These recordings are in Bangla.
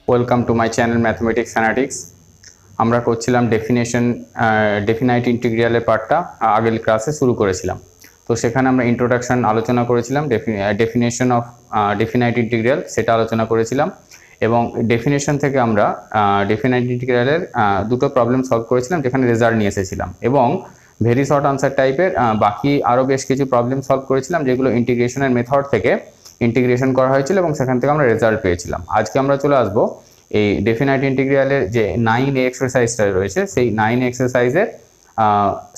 Welcome to my channel mathematics fanatics. আমরা করছিলাম ডেফিনাইট ইন্টিগ্রালের পার্টটা আগের ক্লাসে শুরু করেছিলাম। তো সেখানে আমরা ইন্ট্রোডাকশন আলোচনা করেছিলাম, ডেফিনেশন অফ ডেফিনাইট ইন্টিগ্রাল সেটা আলোচনা করেছিলাম, এবং ডেফিনেশন থেকে আমরা ডেফিনাইট ইন্টিগ্রালের দুটো প্রবলেম সলভ করেছিলাম যেখানে রেজাল্ট নিয়ে এসেছিলাম, এবং ভেরি শর্ট আনসার টাইপের বাকি আরও বেশ কিছু প্রবলেম সলভ করেছিলাম যেগুলো ইন্টিগ্রেশনের মেথড থেকে ইন্টিগ্রেশন করা হয়েছিল এবং সেখান থেকে আমরা রেজাল্ট পেয়েছিলাম। আজকে আমরা চলে আসবো এই ডেফিনাইট ইন্টিগ্রালের যে 9 এক্সারসাইজটা রয়েছে সেই 9 এক্সারসাইজের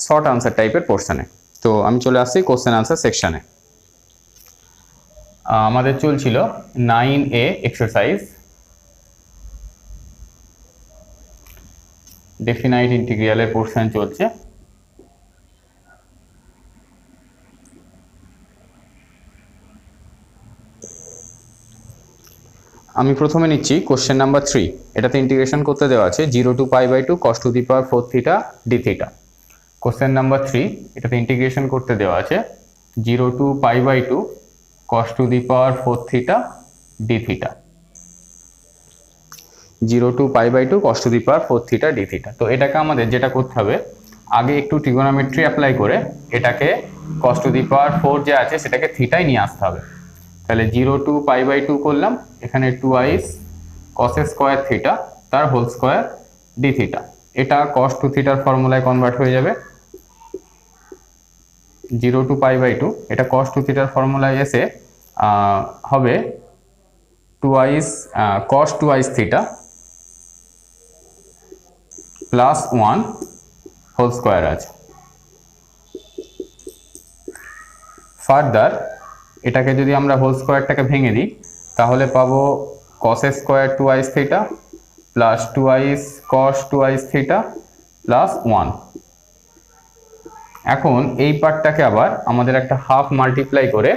শর্ট আনসার টাইপের পোর্শনে। তো আমি চলে আসছি কোশ্চেন আনসার সেকশনে। আমাদের চলছিল 9A এক্সারসাইজ, ডেফিনাইট ইন্টিগ্রালের পোর্শন চলছে। আমি প্রথমে নিচ্ছি কোশ্চেন নাম্বার 3। এটাতে ইন্টিগ্রেশন করতে দেওয়া আছে 0 to π/2 cos to the power 4 theta d theta। Question number 3 এটাতে ইন্টিগ্রেশন করতে দেওয়া আছে 0 to π/2 cos to the power 4 theta d theta। 0 to π/2 cos to the power 4 theta d theta। তো এটাকে আমাদের যেটা করতে হবে, আগে একটু ট্রিগোনোমেট্রি অ্যাপ্লাই করে এটাকে cos to the power 4 যে আছে সেটাকে থিটায় নিয়ে আসতে হবে। তাহলে 0 to π/2 করলাম, এখানে 2i cos স্কয়ার থিটা তার হোল স্কয়ার d থিটা, এটা cos টু থিটার ফর্মুলায় কনভার্ট হয়ে যাবে। 0 to π/2 এটা cos টু থিটার ফর্মুলায় এসে হবে 2i cos 2i theta plus 1 whole square আছে। ফার্দার এটাকে যদি আমরা হোল স্কয়ারটাকে ভেঙে দিই তাহলে পাবো cos square 2i theta plus 2i cos 2i theta plus 1। এখন এই পার্টটাকে আবার আমাদের একটা হাফ মাল্টিপ্লাই করে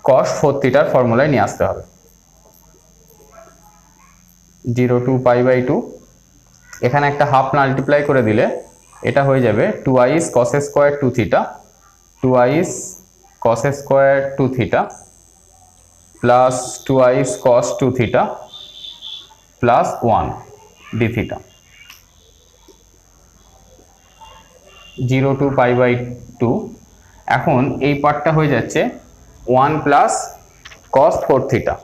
cos 4 থিটার ফর্মুলায় নিয়ে আসতে হবে। 0 to π/2 এখানে একটা হাফ মাল্টিপ্লাই করে দিলে এটা হয়ে যাবে 2i cos square 2 theta 2i cos square 2 theta plus 2i cos 2 theta plus 1 d theta. 0 to π/2 এখন এই পার্টটা হয়ে যাচ্ছে 1 প্লাস cos 4 থিটা।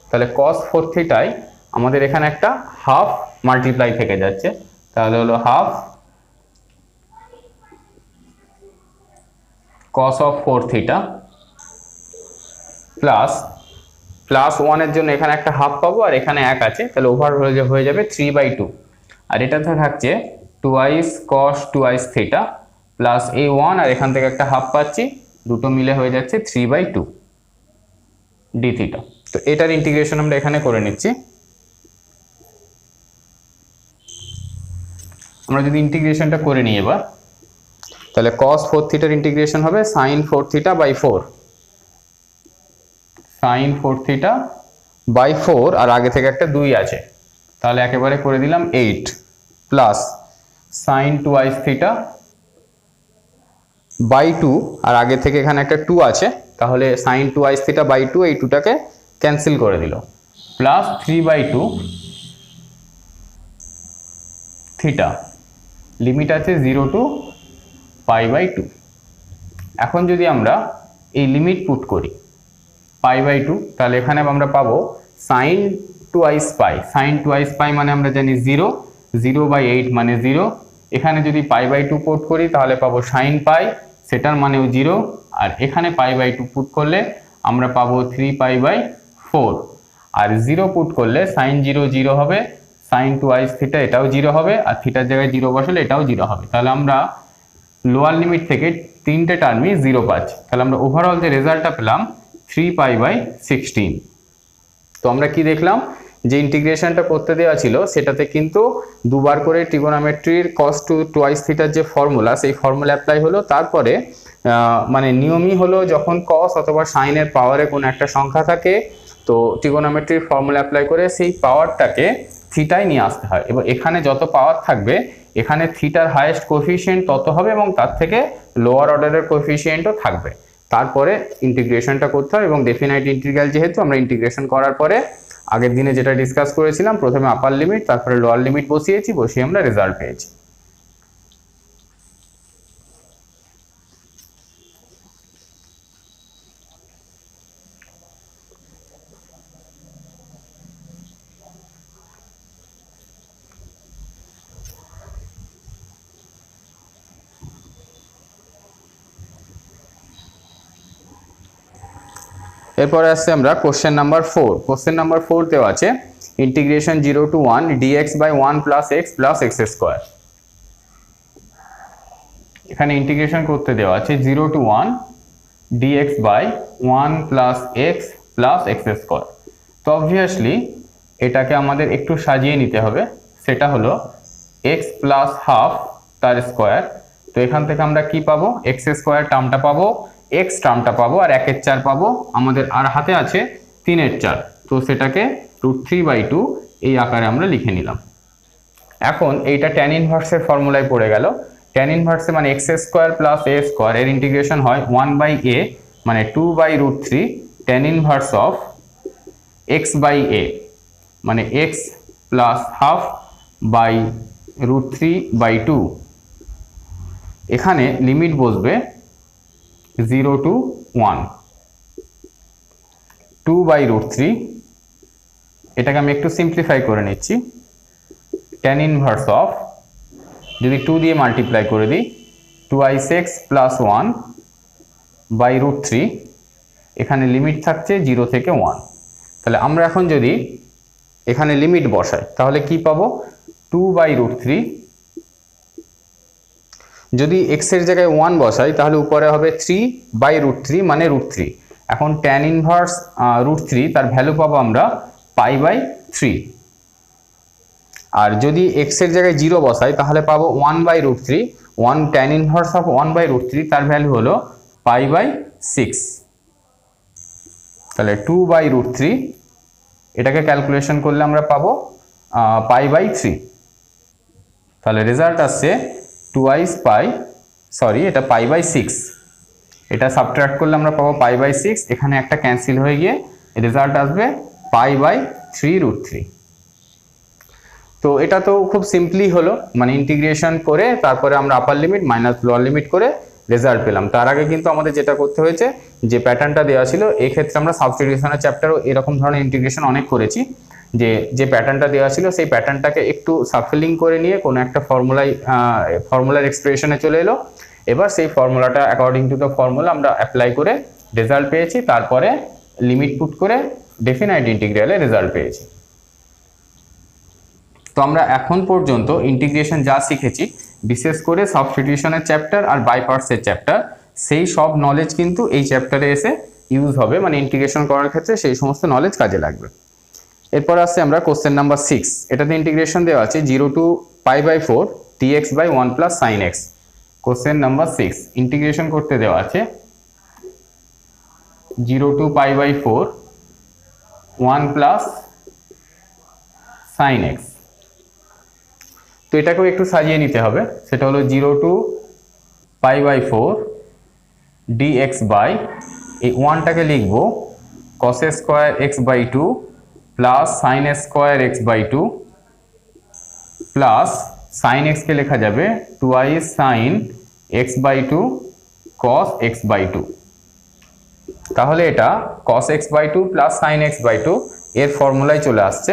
তাহলে cos 4 থিটায় আমাদের এখানে একটা হাফ মাল্টিপ্লাই থেকে যাচ্ছে, তাহলে হলো half cos of 4 theta plus 1 এর জন্য এখানে একটা হাফ পাবো আর এখানে 1 আছে, তাহলে ওভার হয়ে যাবে 3/2। আর এটাতে থাকছে 2i cos 2i theta plus এই 1 আর এখান থেকে একটা হাফ পাচ্ছি, দুটো মিলে হয়ে যাচ্ছে 3/2 d থিটা। তো এটার ইন্টিগ্রেশন আমরা এখানে করে নিচ্ছি। আমরা যদি ইন্টিগ্রেশনটা করে নিই এবার, তাহলে cos 4 থিটার ইন্টিগ্রেশন হবে sin 4 theta by 4, sin 4 theta by 4 আর আগে থেকে একটা 2 আছে তাহলে একেবারে করে দিলাম 8 plus sin 2i theta by 2 আর আগে থেকে এখানে একটা 2 আছে তাহলে sin 2i থিটা বাই 2 এই 2টাকে ক্যান্সেল করে দিল, প্লাস 3/2 থিটা, লিমিট আছে 0 to π/2। এখন যদি আমরা এই লিমিট পুট করি π/2 তাহলে এখানে আমরা পাবো sin 2i পাই, sin 2i পাই মানে আমরা জানি 0, 0/8 মানে 0। এখানে যদি π/2 পুট করি তাহলে পাবো sin পাই, সেটার মানেও 0, আর এখানে π/2 পুট করলে আমরা পাবো 3π/4, আর 0 পুট করলে sin 0 0 হবে, sin 2i থিটা এটাও 0 হবে, আর থিটার জায়গায় 0 বসালে এটাও 0 হবে। তাহলে আমরা লোয়ার লিমিট থেকে তিনটে টার্মই 0 পাচ্ছি। তাহলে আমরা ওভারঅল যে রেজাল্টটা পেলাম 3π/16। তো আমরা কি দেখলাম, যে ইন্টিগ্রেশনটা করতে দেওয়া ছিল সেটাতে কিন্তু দুবার করে ট্রিগোনোমেট্রির cos 2i থিটার যে ফর্মুলা সেই ফর্মুলা অ্যাপ্লাই হলো। তারপরে মানে নিয়মই হলো যখন cos অথবা sin এর পাওয়ারে কোনো একটা সংখ্যা থাকে তো ট্রিগোনোমেট্রির ফর্মুলা অ্যাপ্লাই করে সেই পাওয়ারটাকে থিটায় নিয়ে আসতে হয়, এবং এখানে যত পাওয়ার থাকবে এখানে থিটার হাইয়েস্ট কোএফিসিয়েন্ট তত হবে এবং তার থেকে লোয়ার অর্ডারের কোএফিসিয়েন্টও থাকবে। তারপরে ইন্টিগ্রেশনটা করতে হয়, এবং ডেফিনাইট ইন্টিগ্রাল যেহেতু আমরা ইন্টিগ্রেশন করার পরে আগের দিনে যেটা ডিসকাস করেছিলাম, প্রথমে আপার লিমিট তারপরে লোয়ার লিমিট বসিয়ে আমরা রেজাল্ট পেয়েছি। এরপরে আসছে আমরা কোশ্চেন নাম্বার 4। কোশ্চেন নাম্বার 4 দেওয়া আছে integration 0 to 1 dx by 1 plus x plus x square। এখানে ইন্টিগ্রেশন করতে দেওয়া আছে 0 to 1 dx by 1 plus x plus x square। তো অবভিয়াসলি এটাকে আমাদের একটু সাজিয়ে নিতে হবে, সেটা হলো x plus half তার স্কোয়ার। তো এখান থেকে আমরা কি পাবো, x স্কোয়ার টার্মটা পাবো, x টার্মটা পাবো, আর 1 এর 4 পাবো, আমাদের আর হাতে আছে 3 এর 4, তো সেটাকে √3/2 এই আকারে আমরা লিখে নিলাম। এখন এইটা ট্যান ইনভার্সের ফর্মুলায় পড়ে গেল। ট্যান ইনভার্সে মানে x square plus a square এর ইন্টিগ্রেশন হয় 1/a মানে 2/√3 ট্যান ইনভার্স অফ x/a মানে x প্লাস হাফ বাই √3/2। এখানে লিমিট বসবে 0 to 1 2/√3। এটাকে আমি একটু সিম্পলিফাই করে নিচ্ছি। ট্যান ইনভার্স অফ, যদি 2 দিয়ে মাল্টিপ্লাই করে দিই, 2i6 প্লাস 1/√3, এখানে লিমিট থাকছে 0 থেকে 1। তাহলে আমরা এখন যদি এখানে লিমিট বসাই তাহলে কি পাবো, 2/√3। যদি x এর জায়গায় 1 বসাই তাহলে উপরে হবে 3/√3 মানে √3। এখন ট্যান ইনভার্স √3 তার ভ্যালু পাবো আমরা π/3। আর যদি x এর জায়গায় 0 বসাই তাহলে পাবো 1/√3। 1 ট্যান ইনভার্স অফ 1/√3 তার ভ্যালু হলো π/6। তাহলে 2/√3 এটাকে ক্যালকুলেশন করলে আমরা পাবো π/3। তাহলে রেজাল্ট আসছে এটা π/6। এটা সাবট্রাক্ট করলে আমরা পাবো π/6, এখানে একটা ক্যান্সেল হয়ে গিয়ে রেজাল্ট আসবে π/3√3। তো এটা তো খুব সিম্পলি হলো, মানে ইন্টিগ্রেশন করে তারপরে আমরা আপার লিমিট মাইনাস লোয়ার লিমিট করে রেজাল্ট পেলাম। তার আগে কিন্তু আমাদের যেটা করতে হয়েছে, যে প্যাটার্নটা দেওয়া ছিল, এই ক্ষেত্রে আমরা সাবস্টিটিউশনের চ্যাপ্টারও এরকম ধরনের ইন্টিগ্রেশন অনেক করেছি, যে প্যাটার্নটা দেওয়া ছিল সেই প্যাটার্নটাকে একটু সাবফিলিং করে নিয়ে কোনো একটা ফর্মুলার এক্সপ্রেশনে চলে এলো। এবার সেই ফর্মুলাটা অ্যাকর্ডিং টু দ্য ফর্মুলা আমরা অ্যাপ্লাই করে রেজাল্ট পেয়েছি, তারপরে লিমিট পুট করে ডেফিনাইট ইন্টিগ্রালে রেজাল্ট পেয়েছি। তো আমরা এখন পর্যন্ত ইন্টিগ্রেশন যা শিখেছি, বিশেষ করে সাবস্টিটিউশনের চ্যাপ্টার আর বাই পার্টসের চ্যাপ্টার, সেই সব নলেজ কিন্তু এই চ্যাপ্টারে এসে ইউজ হবে, মানে ইন্টিগ্রেশন করার ক্ষেত্রে সেই সমস্ত নলেজ কাজে লাগবে। এরপর আসছে আমরা কোশ্চেন নাম্বার 6। এটাতে ইন্টিগ্রেশন দেওয়া আছে 0 to π/4 dx by 1 plus sin x। Question number 6 integration করতে দেওয়া আছে 0 to π/4 1 plus sin x। তো এটাকেও একটু সাজিয়ে নিতে হবে, সেটা হলো 0 to π/4 dx by, এই 1টাকে লিখবো cos square x/2 plus sin square x/2 plus sin x কে লেখা যাবে 2i sin x/2 cos x/2। তাহলে এটা cos x/2 plus sin x/2 এর ফর্মুলায় চলে আসছে।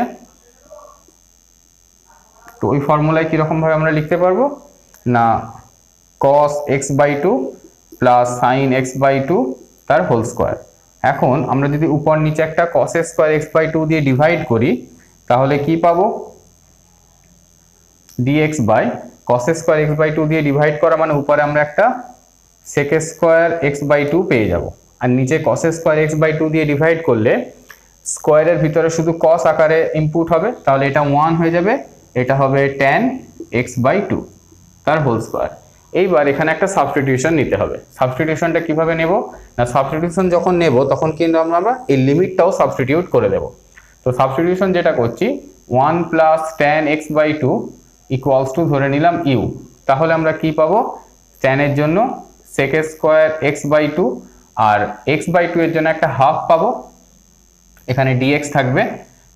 তো ওই ফর্মুলায় কিরকম ভাবে আমরা লিখতে পারবো না, cos x/2 plus sin x/2 তার হোল স্কয়ার। এখন আমরা যদি উপর নিচে একটা cos স্কয়ার x/2 দিয়ে ডিভাইড করি তাহলে কি পাবো, dx by cos square x/2 দিয়ে ডিভাইড করা মানে উপরে আমরা একটা sec স্কয়ার x/2 পেয়ে যাব, আর নিচে cos স্কয়ার x/2 দিয়ে ডিভাইড করলে স্কয়ারের ভিতরে শুধু cos আকারে ইনপুট হবে, তাহলে এটা 1 হয়ে যাবে, এটা হবে tan x/2 তার হোল স্কয়ার। এইবার এখানে একটা সাবস্টিটিউশন নিতে হবে। সাবস্টিটিউশনটা কিভাবে নেব না, সাবস্টিটিউশন যখন নেব তখন কিন্তু আমরা এই লিমিটটাও সাবস্টিটিউট করে দেব। তো সাবস্টিটিউশন যেটা করছি 1 plus tan x/2 equals to ধরে নিলাম u, তাহলে আমরা কি পাবো, tan এর জন্য sec স্কয়ার x/2 আর x/2 এর জন্য একটা হাফ পাবো, এখানে dx থাকবে,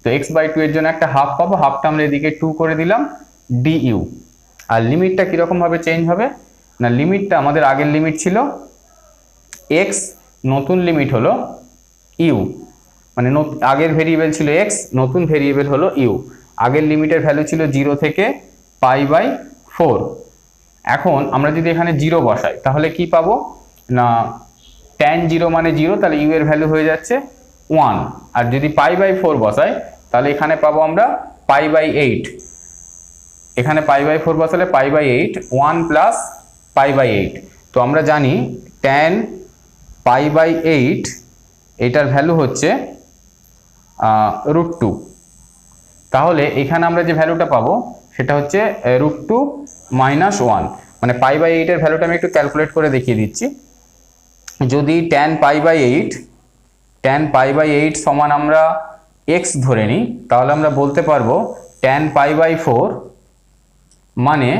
তো x/2 এর জন্য একটা হাফ পাবো, হাফটা আমরা এদিকে 2 করে দিলাম du। আর লিমিটটা কিরকম ভাবে চেঞ্জ হবে না, লিমিটটা আমাদের আগের লিমিট ছিল x, নতুন লিমিট হলো u, মানে আগের ভেরিয়েবল ছিল x, নতুন ভেরিয়েবল হলো u। আগের লিমিটের ভ্যালু ছিল 0 থেকে π/4। এখন আমরা যদি এখানে 0 বসাই তাহলে কি পাবো না, tan 0 মানে 0, তাহলে u এর ভ্যালু হয়ে যাচ্ছে 1। আর যদি π/4 বসাই তাহলে এখানে পাবো আমরা π/8, এখানে π/4 বসালে π/8, 1 প্লাস π/8। তো আমরা জানি tan π/8 এটার ভ্যালু হচ্ছে √2। তাহলে এখানে আমরা যে ভ্যালুটা পাবো সেটা হচ্ছে √2 - 1, মানে π/8 এর ভ্যালুটা আমি একটু ক্যালকুলেট করে দেখিয়ে দিচ্ছি। যদি tan π/8 সমান আমরা x ধরে নিই তাহলে আমরা বলতে পারবো tan π/4 মানে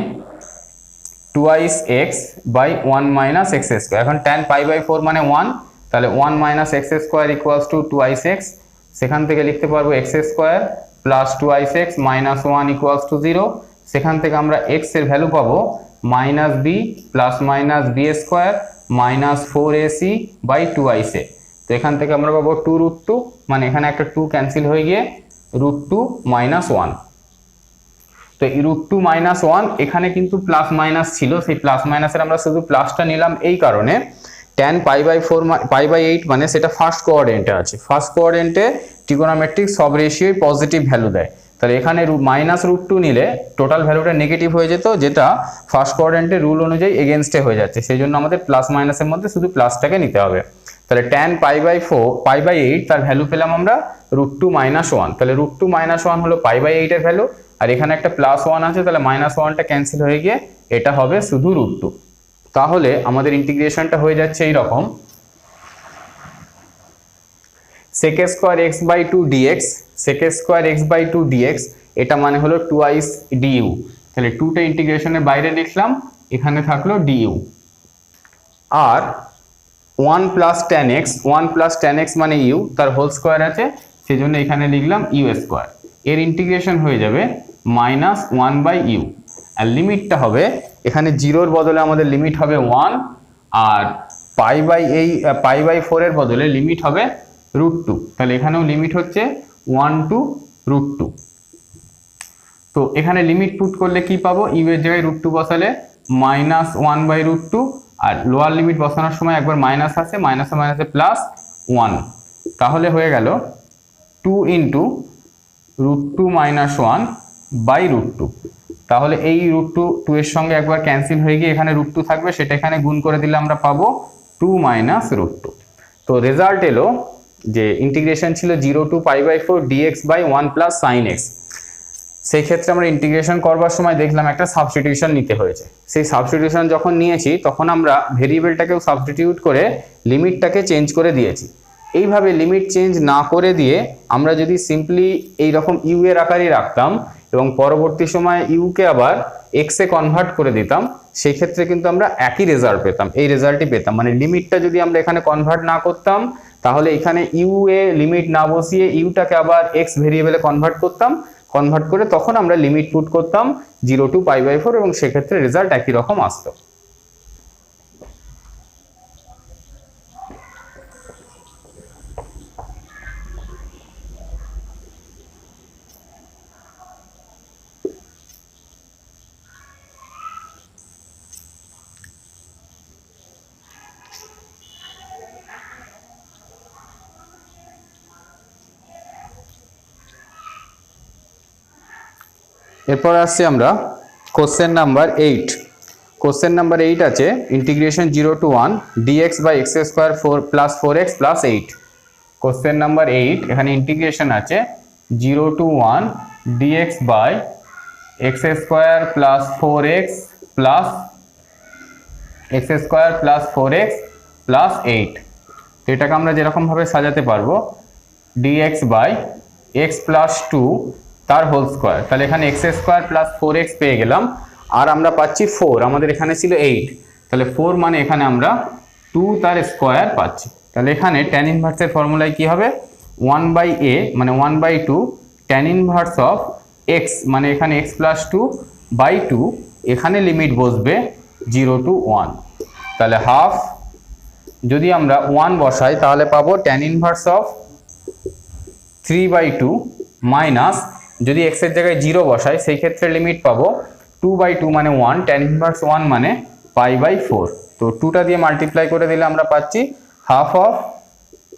2x by 1 - x²। এখন tan π/4 মানে 1, তাহলে 1 - x² = 2x। সেখান থেকে লিখতে পারবো x² প্লাস 2x মাইনাস 1 = 0। সেখান থেকে আমরা x এর ভ্যালু পাবো -b plus minus b² minus 4ac/2a। তো এখান থেকে আমরা পাবো 2√2, মানে এখানে একটা 2 ক্যান্সেল হয়ে গিয়ে √2 - 1। তো এই √2 - 1 এখানে কিন্তু প্লাস মাইনাস ছিল, সেই প্লাস মাইনাসের আমরা শুধু প্লাসটা নিলাম এই কারণে tan π/8 মানে সেটা ফার্স্ট কোঅর্ডিনেটে আছে। ফার্স্ট কোঅর্ডিনেটে ট্রিগোনোমেট্রিক সব রেশিওই পজিটিভ ভ্যালু দেয়, তাহলে এখানে -√2 নিলে টোটাল ভ্যালুটা নেগেটিভ হয়ে যেত, যেটা ফার্স্ট কোঅর্ডিনেটের রুল অনুযায়ী এগেনস্টে হয়ে যাচ্ছে। সেই জন্য আমাদের প্লাস মাইনাসের মধ্যে শুধু প্লাসটাকে নিতে হবে। তাহলে tan π/8 তার ভ্যালু পেলাম আমরা √2 - 1, তাহলে √2 - 1 হলো π/8 এর ভ্যালু, আর এখানে একটা +1 আছে, তাহলে -1টা ক্যান্সেল হয়ে গিয়ে এটা হবে শুধু √2। তাহলে আমাদের ইন্টিগ্রেশনটা হয়ে যাচ্ছে এই রকম, sec² x/2 dx, sec² x/2 dx এটা মানে হলো 2x du। তাহলে 2টা ইন্টিগ্রেশনের বাইরে লিখলাম, এখানে থাকলো du। আর 1 + tan x মানে u, তার হোল স্কয়ার আছে, সেজন্য এখানে লিখলাম u²। এর ইন্টিগ্রেশন হয়ে যাবে -1/u। আর লিমিটটা হবে এখানে 0-র বদলে আমাদের লিমিট হবে 1, আর π/4 এর বদলে লিমিট হবে √2। তাহলে এখানেও লিমিট হচ্ছে 1 to √2। তো এখানে লিমিট পুট করলে কি পাবো, u এর জায়গায় √2 বসালে -1/√2, আর লোয়ার লিমিট বসানোর সময় একবার মাইনাস আছে, মাইনাসে মাইনাসে +1, তাহলে হয়ে গেল 2 × √2 - 1/√2। তাহলে এই √2 এর সঙ্গে একবার ক্যান্সেল হয়ে গিয়ে এখানে √2 থাকবে, সেটা এখানে গুণ করে দিলে আমরা পাবো 2 - √2। তো রেজাল্ট এলো যে ইন্টিগ্রেশন ছিল 0 to π/4 dx/1 + sin x। সেই ক্ষেত্রে আমরা ইন্টিগ্রেশন করবার সময় দেখলাম একটা সাবস্টিটিউশন নিতে হয়েছে। সেই সাবস্টিটিউশন যখন নিয়েছি তখন আমরা ভেরিয়েবলটাকেও সাবস্টিটিউট করে লিমিটটাকে চেঞ্জ করে দিয়েছি। এইভাবে লিমিট চেঞ্জ না করে দিয়ে আমরা যদি সিম্পলি এইরকম ইউ এর আকারই রাখতাম এবং পরবর্তী সময় ইউকে আবার এক্স এ কনভার্ট করে দিতাম, সেই ক্ষেত্রে কিন্তু আমরা একই রেজাল্ট পেতাম, এই রেজাল্টই পেতাম। মানে লিমিটটা যদি আমরা এখানে কনভার্ট না করতাম তাহলে এখানে ইউ এ লিমিট না বসিয়ে ইউটাকে আবার এক্স ভেরিয়েবলে কনভার্ট করতাম, কনভার্ট করে তখন আমরা লিমিট পুট করতাম 0 to π/4 এবং সেক্ষেত্রে রেজাল্ট একই রকম আসতো। এরপর আসছি আমরা কোশ্চেন নাম্বার 8। কোশ্চেন নাম্বার 8 আছে integration 0 to 1 dx/x² 4 + 4x + 8। Question number 8 এখানে ইন্টিগ্রেশন আছে 0 to 1 dx/x² + 4x + 4x + 8। তো এটাকে আমরা যেরকম ভাবে সাজাতে পারবো dx/x + 2 তার হোল স্কয়ার, তাহলে এখানে x² + 4x পেয়ে গেলাম, আর আমরা পাচ্ছি 4, আমাদের এখানে ছিল 8, তাহলে 4 মানে এখানে আমরা 2 তার স্কোয়ার পাচ্ছি। তাহলে এখানে ট্যান ইনভার্সের ফর্মুলায় কি হবে, 1/a মানে 1/2 ট্যান ইনভার্স অফ এক্স, মানে এখানে x প্লাস 2/2, এখানে লিমিট বসবে 0 to 1। তাহলে হাফ, যদি আমরা 1 বসাই তাহলে পাবো ট্যান ইনভার্স অফ 3/2 মাইনাস, যদি x এর জায়গায় 0 বসাই সেই ক্ষেত্রে লিমিট পাবো 2/2 মানে 1, ট্যান ইনভার্স 1 মানে π/4। তো 2টা দিয়ে মাল্টিপ্লাই করে দিলে আমরা পাচ্ছি half of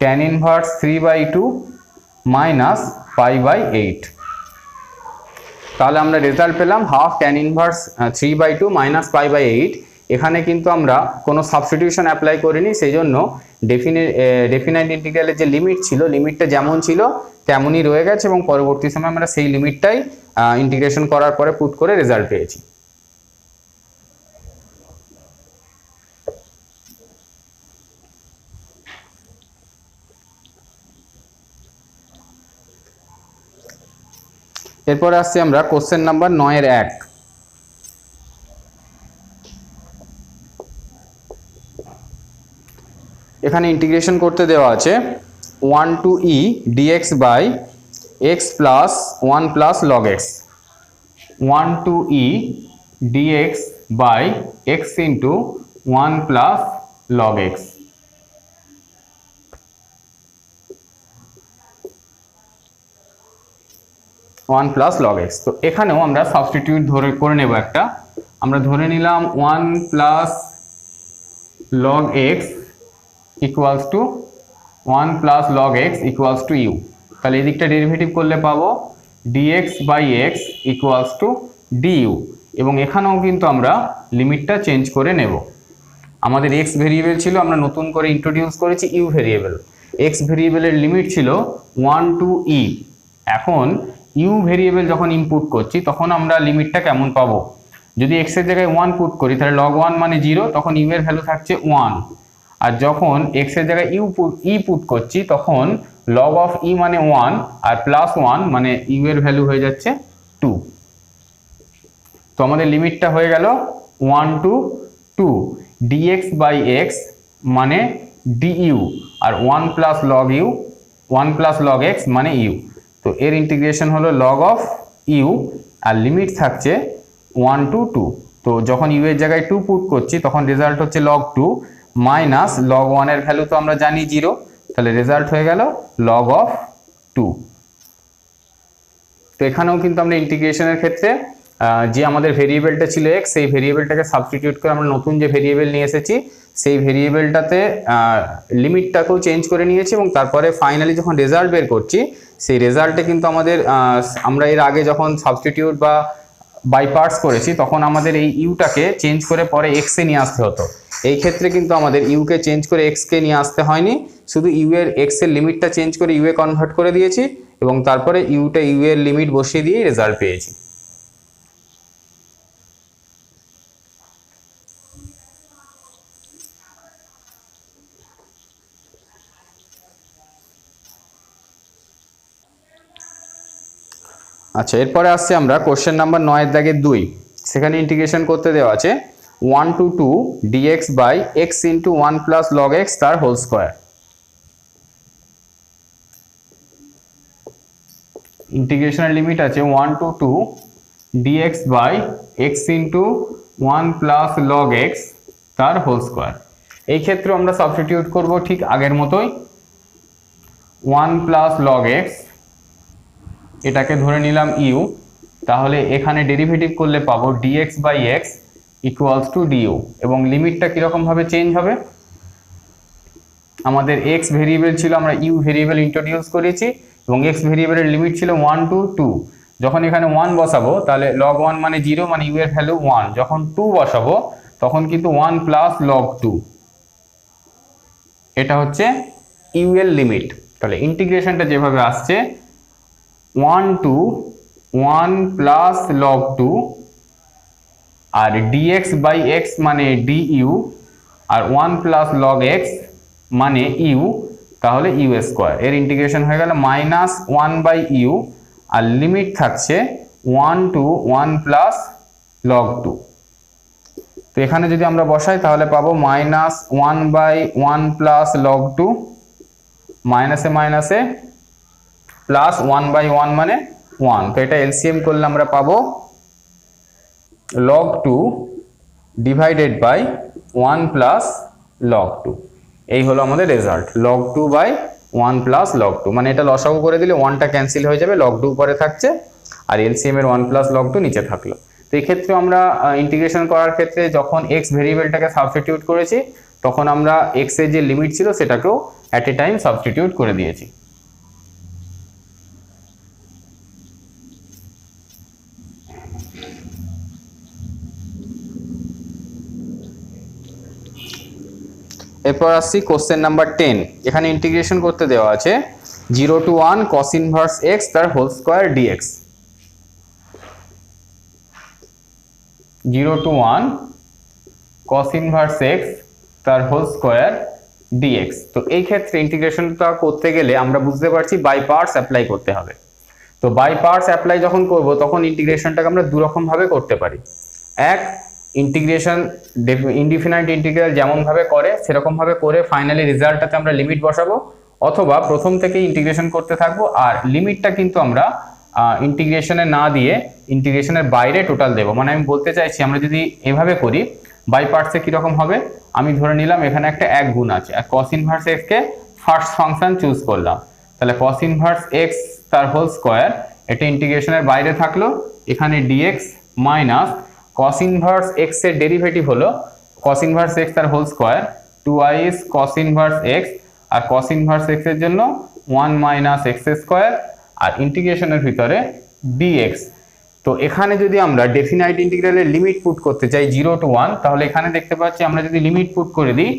tan inverse 3/2 minus π/8। তাহলে আমরা রেজাল্ট পেলাম হাফ ট্যান ইনভার্স 3/2 মাইনাস π/8। এখানে কিন্তু আমরা কোনো সাবস্টিটিউশন অ্যাপ্লাই করিনি, সেই জন্য ডেফিনাইট ইন্টিগ্রালের যে লিমিট ছিল, লিমিটটা যেমন ছিল তেমনই রয়ে গেছে এবং পরবর্তী সময় আমরা সেই লিমিটটাই ইন্টিগ্রেশন করার পরে পুট করে রেজাল্ট পেয়েছি। এরপরে আসছি আমরা কোশ্চেন নাম্বার 9-1। এখানে ইন্টিগ্রেশন করতে দেওয়া আছে 1 to e dx by x plus 1 plus log x, 1 to e dx by x into 1 plus log x। One plus log x. তো এখানেও আমরা সাবস্টিটিউট করে নেব একটা। আমরা ধরে নিলাম 1 plus log x equals to 1 plus log x equals to u. তাহলে এই দিকটা ডেরিভেটিভ করলে পাবো dx by x equals to du, এবং এখানেও কিন্তু আমরা লিমিটটা চেঞ্জ করে নেব। আমাদের এক্স ভেরিয়েবল ছিল, আমরা নতুন করে ইন্ট্রোডিউস করেছি ইউ ভেরিয়েবল। এক্স ভেরিয়েবলের লিমিট ছিল 1 to e। এখন ইউ ভেরিয়েবল যখন ইনপুট করছি তখন আমরা লিমিটটা কেমন পাবো, যদি x এর জায়গায় 1 পুট করি তাহলে log 1 মানে 0, তখন ইউ এর ভ্যালু থাকছে 1। আর যখন x এর জায়গায় ই পুট করছি তখন log অফ ই মানে 1 আর প্লাস 1 মানে ইউ এর ভ্যালু হয়ে যাচ্ছে 2। তো আমাদের লিমিটটা হয়ে গেল 1 to 2 dx বাই x মানে du, আর 1 plus log u 1 plus log x মানে ইউ। তো এর ইন্টিগ্রেশন হলো log অফ ইউ আর লিমিট থাকছে 1 to 2। তো যখন ইউ এর জায়গায় 2 পুট করছি তখন রেজাল্ট হচ্ছে log 2 মাইনাস log 1 এর ভ্যালু তো আমরা জানি 0, তাহলে রেজাল্ট হয়ে গেল log অফ 2। তো এখানেও কিন্তু আমরা ইন্টিগ্রেশনের ক্ষেত্রে যে আমাদের ভেরিয়েবলটা ছিল x, সেই ভেরিয়েবলটাকে সাবস্টিটিউট করে আমরা নতুন যে ভেরিয়েবল নিয়ে এসেছি সেই ভেরিয়েবলটাতে লিমিটটাকেও চেঞ্জ করে নিয়েছি, এবং তারপরে ফাইনালি যখন রেজাল্ট বের করছি সেই রেজাল্টে কিন্তু আমাদের আমরা এর আগে যখন সাবস্টিটিউট বা বাই পার্টস করেছি তখন আমাদের এই ইউটাকে চেঞ্জ করে পরে এক্সে নিয়ে আসতে হতো। এই ক্ষেত্রে কিন্তু আমাদের ইউকে চেঞ্জ করে এক্সকে নিয়ে আসতে হয়নি, শুধু ইউ এর এক্স এর লিমিটটা চেঞ্জ করে ইউ এ কনভার্ট করে দিয়েছি এবং তারপরে ইউ এর লিমিট বসিয়ে দিয়ে রেজাল্ট পেয়েছি। আচ্ছা, এরপরে আসছে আমরা কোশ্চেন নাম্বার 9-2। সেখানে ইন্টিগ্রেশন করতে দেওয়া আছে 1 to 2 dx by x into 1 plus log x তার হোল স্কোয়ার। ইন্টিগ্রেশনের লিমিট আছে 1 to 2 dx by x into 1 plus log x তার হোল স্কোয়ার। এই ক্ষেত্রে আমরা সাবস্টিটিউট করব ঠিক আগের মতোই, 1 plus log x, এটাকে ধরে নিলাম ইউ। তাহলে এখানে ডেরিভেটিভ করলে পাবো dx by x equals to du, এবং লিমিটটা কীরকম ভাবে চেঞ্জ হবে, আমাদের x ভেরিয়েবল ছিল, আমরা ইউ ভেরিয়েবল ইন্ট্রোডিউস করেছি এবং x ভেরিয়েবলের লিমিট ছিল 1 to 2। যখন এখানে 1 বসাবো তাহলে log 1 মানে 0 মানে ইউ এর ভ্যালু 1, যখন 2 বসাবো তখন কিন্তু 1 প্লাস log 2, এটা হচ্ছে ইউ এর লিমিট। তাহলে ইন্টিগ্রেশনটা যেভাবে আসছে 1 to 1 প্লাস log 2 আর dx বাই x মানে du আর 1 প্লাস log x মানে ইউ, তাহলে ইউ স্কোয়ার। এর ইন্টিগ্রেশন হয়ে গেল মাইনাস 1 বাই ইউ আর লিমিট থাকছে 1 to 1 প্লাস log 2। তো এখানে যদি আমরা বসাই তাহলে পাবো -1/1 প্লাস log 2, মাইনাসে মাইনাসে প্লাস 1/1 মানে 1। তো এটা এলসিএম করলে আমরা পাবো log 2 divided by 1 plus log 2। এই হলো আমাদের রেজাল্ট, log 2/1 প্লাস log 2। মানে এটা লসাগু করে দিলে 1টা ক্যান্সেল হয়ে যাবে, log 2 উপরে থাকছে আর এলসিএম এর 1 প্লাস log 2 নিচে থাকলো। তো এই ক্ষেত্রে আমরা ইন্টিগ্রেশন করার ক্ষেত্রে যখন এক্স ভেরিয়েবলটাকে সাবস্টিটিউট করেছি তখন আমরা এক্স এর যে লিমিট ছিল সেটাকেও অ্যাট এ টাইম সাবস্টিটিউট করে দিয়েছি। এরপর আসছি কোশ্চেন নাম্বার 10। এখানে ইন্টিগ্রেশন করতে দেওয়া আছে 0 to 1 cos inverse x তার whole square dx। 0 to 1 cos inverse x তার হোল স্কয়ার dx। তো এই ক্ষেত্রে ইন্টিগ্রেশনটা করতে গেলে আমরা বুঝতে পারছি বাই পার্টস অ্যাপ্লাই করতে হবে। তো বাই পার্টস অ্যাপ্লাই যখন করব তখন ইন্টিগ্রেশনটাকে আমরা দু রকম ভাবে করতে পারি। এক, ইন্টিগ্রেশন ইনডিফিনাইট ইন্টিগ্রাল যেমন ভাবে করে সেরকম ভাবে করে ফাইনালি রেজাল্টটাতে আমরা লিমিট বসাবো, অথবা প্রথম থেকে ইন্টিগ্রেশন করতে থাকবো আর লিমিটটা কিন্তু আমরা ইন্টিগ্রেশনে না দিয়ে ইন্টিগ্রেশনের বাইরে টোটাল দেবো। মানে আমি বলতে চাইছি আমরা যদি এভাবে করি বাই পার্টসে কিরকম হবে, আমি ধরে নিলাম এখানে একটা 1 গুণ আছে আর cos ইনভার্স x কে ফার্স্ট ফাংশন চুজ করলাম, তাহলে cos ইনভার্স x তার হোল স্কয়ার এটা ইন্টিগ্রেশনের বাইরে থাকলো, এখানে dx minus cos inverse x এর ডেরিভেটিভ হলো cos ইনভার্স x তার whole square 2i cos inverse x, আর cos ইনভার্স x এর জন্য 1 মাইনাস x স্কয়ার আর ইন্টিগ্রেশনের ভিতরে dx। তো এখানে যদি আমরা ডেফিনাইট ইন্টিগ্রালের লিমিট পুট করতে চাই 0 to 1, তাহলে এখানে দেখতে পাচ্ছি আমরা যদি লিমিট পুট করে দিই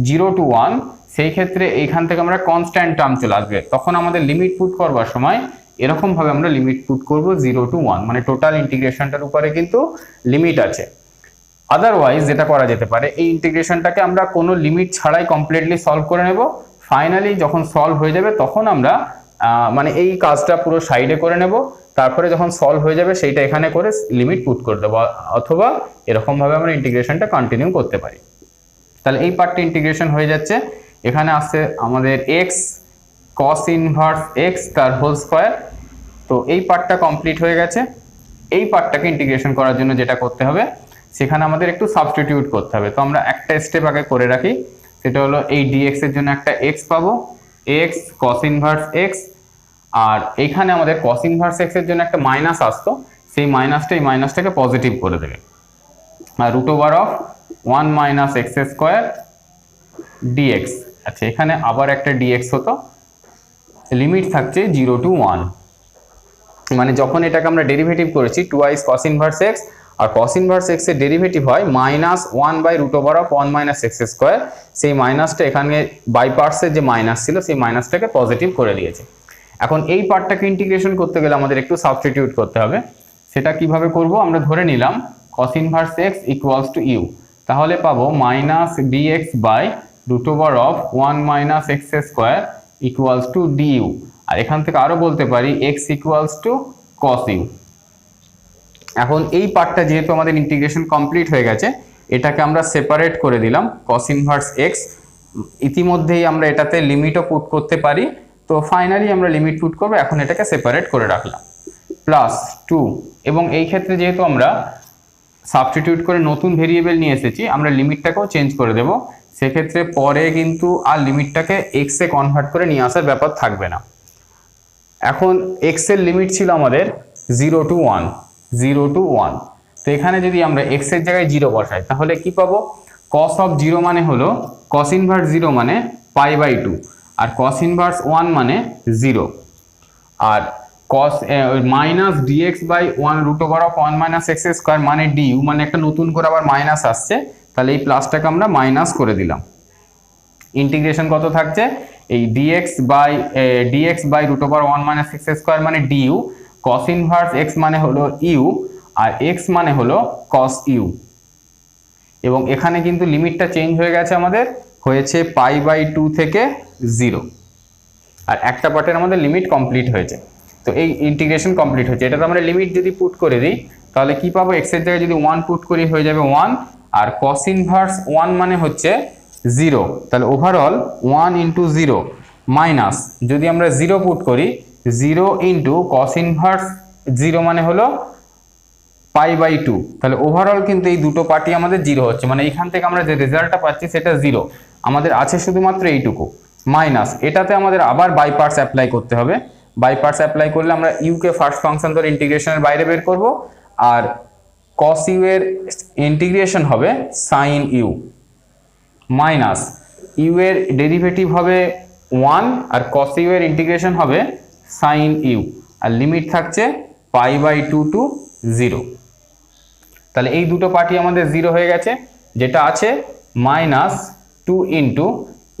0 to 1 সেই ক্ষেত্রে এইখান থেকে আমরা কনস্ট্যান্ট টার্ম চলে আসবে। তখন আমাদের লিমিট পুট করবার সময় এরকম ভাবে আমরা লিমিট পুট করব 0 to 1, মানে টোটাল ইন্টিগ্রেশনটার উপরে কিন্তু লিমিট আছে। আদারওয়াইজ যেটা করা যেতে পারে এই ইন্টিগ্রেশনটাকে আমরা কোনো লিমিট ছাড়াই কমপ্লিটলি সলভ করে নেব। ফাইনালি যখন সলভ হয়ে যাবে তখন আমরা মানে এই কাজটা পুরো সাইডে করে নেব, তারপরে যখন সলভ হয়ে যাবে সেইটা এখানে করে লিমিট পুট করে দেবো, অথবা এরকম ভাবে আমরা ইন্টিগ্রেশনটা কন্টিনিউ করতে পারি। তাহলে এই পার্টটা ইন্টিগ্রেশন হয়ে যাচ্ছে। এখানে আসছে আমাদের x cos ইনভার্স x তার হোল স্কয়ার। তো এই পার্টটা কমপ্লিট হয়ে গেছে। এই পার্টটাকে ইন্টিগ্রেশন করার জন্য যেটা করতে হবে সেখানে আমাদের একটু সাবস্টিটিউট করতে হবে। তো আমরা একটা স্টেপ আগে করে রাখি, সেটা হলো এই dx এর জন্য একটা x পাবো, x cos ইনভার্স x, আর এইখানে আমাদের cos ইনভার্স x এর জন্য একটা মাইনাস আসতো, সেই মাইনাসটা এই মাইনাসটাকে পজিটিভ করে দেবে, আর √1 মাইনাস x স্কয়ার dx। আচ্ছা, এখানে আবার একটা dx হতো, লিমিট থাকছে 0 to 1, মানে যখন এটাকে আমরা ডেরিভেটিভ করেছি 2i cos ইনভার্স x, আর cos ইনভার্স x এর ডেরিভেটিভ হয় -1/√1 মাইনাস x স্কয়ার, সেই মাইনাসটা এখানে বাই পার্টসের যে মাইনাস ছিল সেই মাইনাসটাকে পজিটিভ করে দিয়েছে। এখন এই পার্টটাকে ইন্টিগ্রেশন করতে গেলে আমাদের একটু সাবস্টিটিউট করতে হবে। সেটা কিভাবে করব, আমরা ধরে নিলাম cos inverse x equals two u, তাহলে পাবো -dx/√1 minus x square equals to du, আর এখান থেকে আরো বলতে পারি x equals two cos u। এখন এই পার্টটা যেহেতু আমাদের ইন্টিগ্রেশন কমপ্লিট হয়ে গেছে এটাকে আমরা সেপারেট করে দিলাম cos ইনভার্স x। ইতিমধ্যেই আমরা এটাতে লিমিটও পুট করতে পারি, তো ফাইনালি আমরা লিমিট পুট করব, এখন এটাকে সেপারেট করে রাখলাম প্লাস 2। এবং এই ক্ষেত্রে যেহেতু আমরা সাবস্টিটিউট করে নতুন ভেরিয়েবল নিয়ে এসেছি আমরা লিমিটটাকেও চেঞ্জ করে দেব, সেক্ষেত্রে পরে কিন্তু আর লিমিটটাকে x এ কনভার্ট করে নিয়ে আসার ব্যাপার থাকবে না। এখন x এর লিমিট ছিল আমাদের 0 to 1, 0 to 1। তো এখানে যদি আমরা x এর জায়গায় 0 বসাই তাহলে কি পাবো, cos অফ 0 মানে হলো cos ইনভার্স 0 মানে π/2, আর cos ইনভার্স 1 মানে 0, আর cos minus dx/√1 minus x square মানে du, মানে একটা নতুন করে আবার মাইনাস আসছে, তাহলে এই প্লাসটাকে আমরা মাইনাস করে দিলাম। ইন্টিগ্রেশন কত থাকছে, এই dx/√1 মাইনাস x স্কয়ার মানে du, cos ইনভার্স x মানে হলো u, আর x মানে হলো cos u। এবং এখানে কিন্তু লিমিটটা চেঞ্জ হয়ে গেছে, আমাদের হয়েছে π/2 থেকে 0, আর একটা পার্টের আমাদের লিমিট কমপ্লিট হয়েছে। তো এই ইন্টিগ্রেশন কমপ্লিট হয়েছে। এটাতে আমরা লিমিট যদি পুট করে দিই তাহলে কি পাবো, x এর জায়গায় যদি 1 পুট করি হয়ে যাবে 1, আর কস ইনভার্স 1 মানে হচ্ছে 0, তাহলে ওভারঅল 1 ইন্টু 0 মাইনাস যদি আমরা 0 পুট করি 0 ইন্টু কস ইনভার্স 0 মানে হলো π/2, তাহলে ওভারঅল কিন্তু এই দুটো পার্টি আমাদের 0 হচ্ছে, মানে এখান থেকে আমরা যে রেজাল্টটা পাচ্ছি সেটা 0, আমাদের আছে শুধুমাত্র এইটুকু মাইনাস এটাতে আমাদের আবার বাই পার্টস অ্যাপ্লাই করতে হবে। বাই পার্টস অ্যাপ্লাই করলে আমরা ইউ কে ফার্স্ট ফাংশন ধরে ইন্টিগ্রেশনের বাইরে বের করব, আর cos u এর ইন্টিগ্রেশন হবে sin u মাইনাস ইউ এর ডেরিভেটিভ হবে 1 আর cos u এর ইন্টিগ্রেশন হবে sin u, আর লিমিট থাকছে π/2 টু 0। তাহলে এই দুটো পার্টি আমাদের 0 হয়ে গেছে, যেটা আছে minus 2 into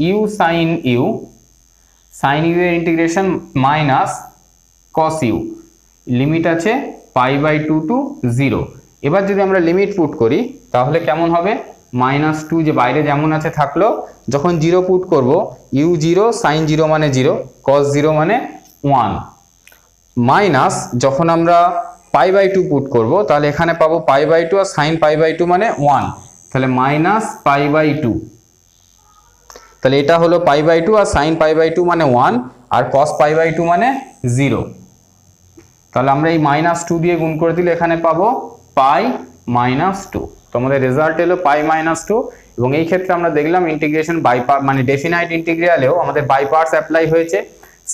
u sine u, sine u এর integration minus cos u, limit আছে π/2 টু 0। এবার যদি আমরা লিমিট পুট করি তাহলে কেমন হবে, -2 যে বাইরে যেমন আছে থাকলো, যখন 0 পুট করব ইউ 0 সাইন 0 মানে 0 কস 0 মানে 1, মাইনাস যখন আমরা π/2 পুট করব তাহলে এখানে পাবো π/2 আর সাইন π/2 মানে 1, তাহলে মাইনাস π/2, তাহলে এটা হলো π/2 আর সাইন π/2 মানে 1 আর cos π/2 মানে 0। তাহলে আমরা এই -2 দিয়ে গুণ করে দিলে এখানে পাবো π-2, তো আমাদের রেজাল্ট এলো π-2। এবং এই ক্ষেত্রে আমরা দেখলাম ইন্টিগ্রেশন বাই পার্ট মানে ডেফিনাইট ইন্টিগ্রালেও আমাদের বাই পার্টস অ্যাপ্লাই হয়েছে,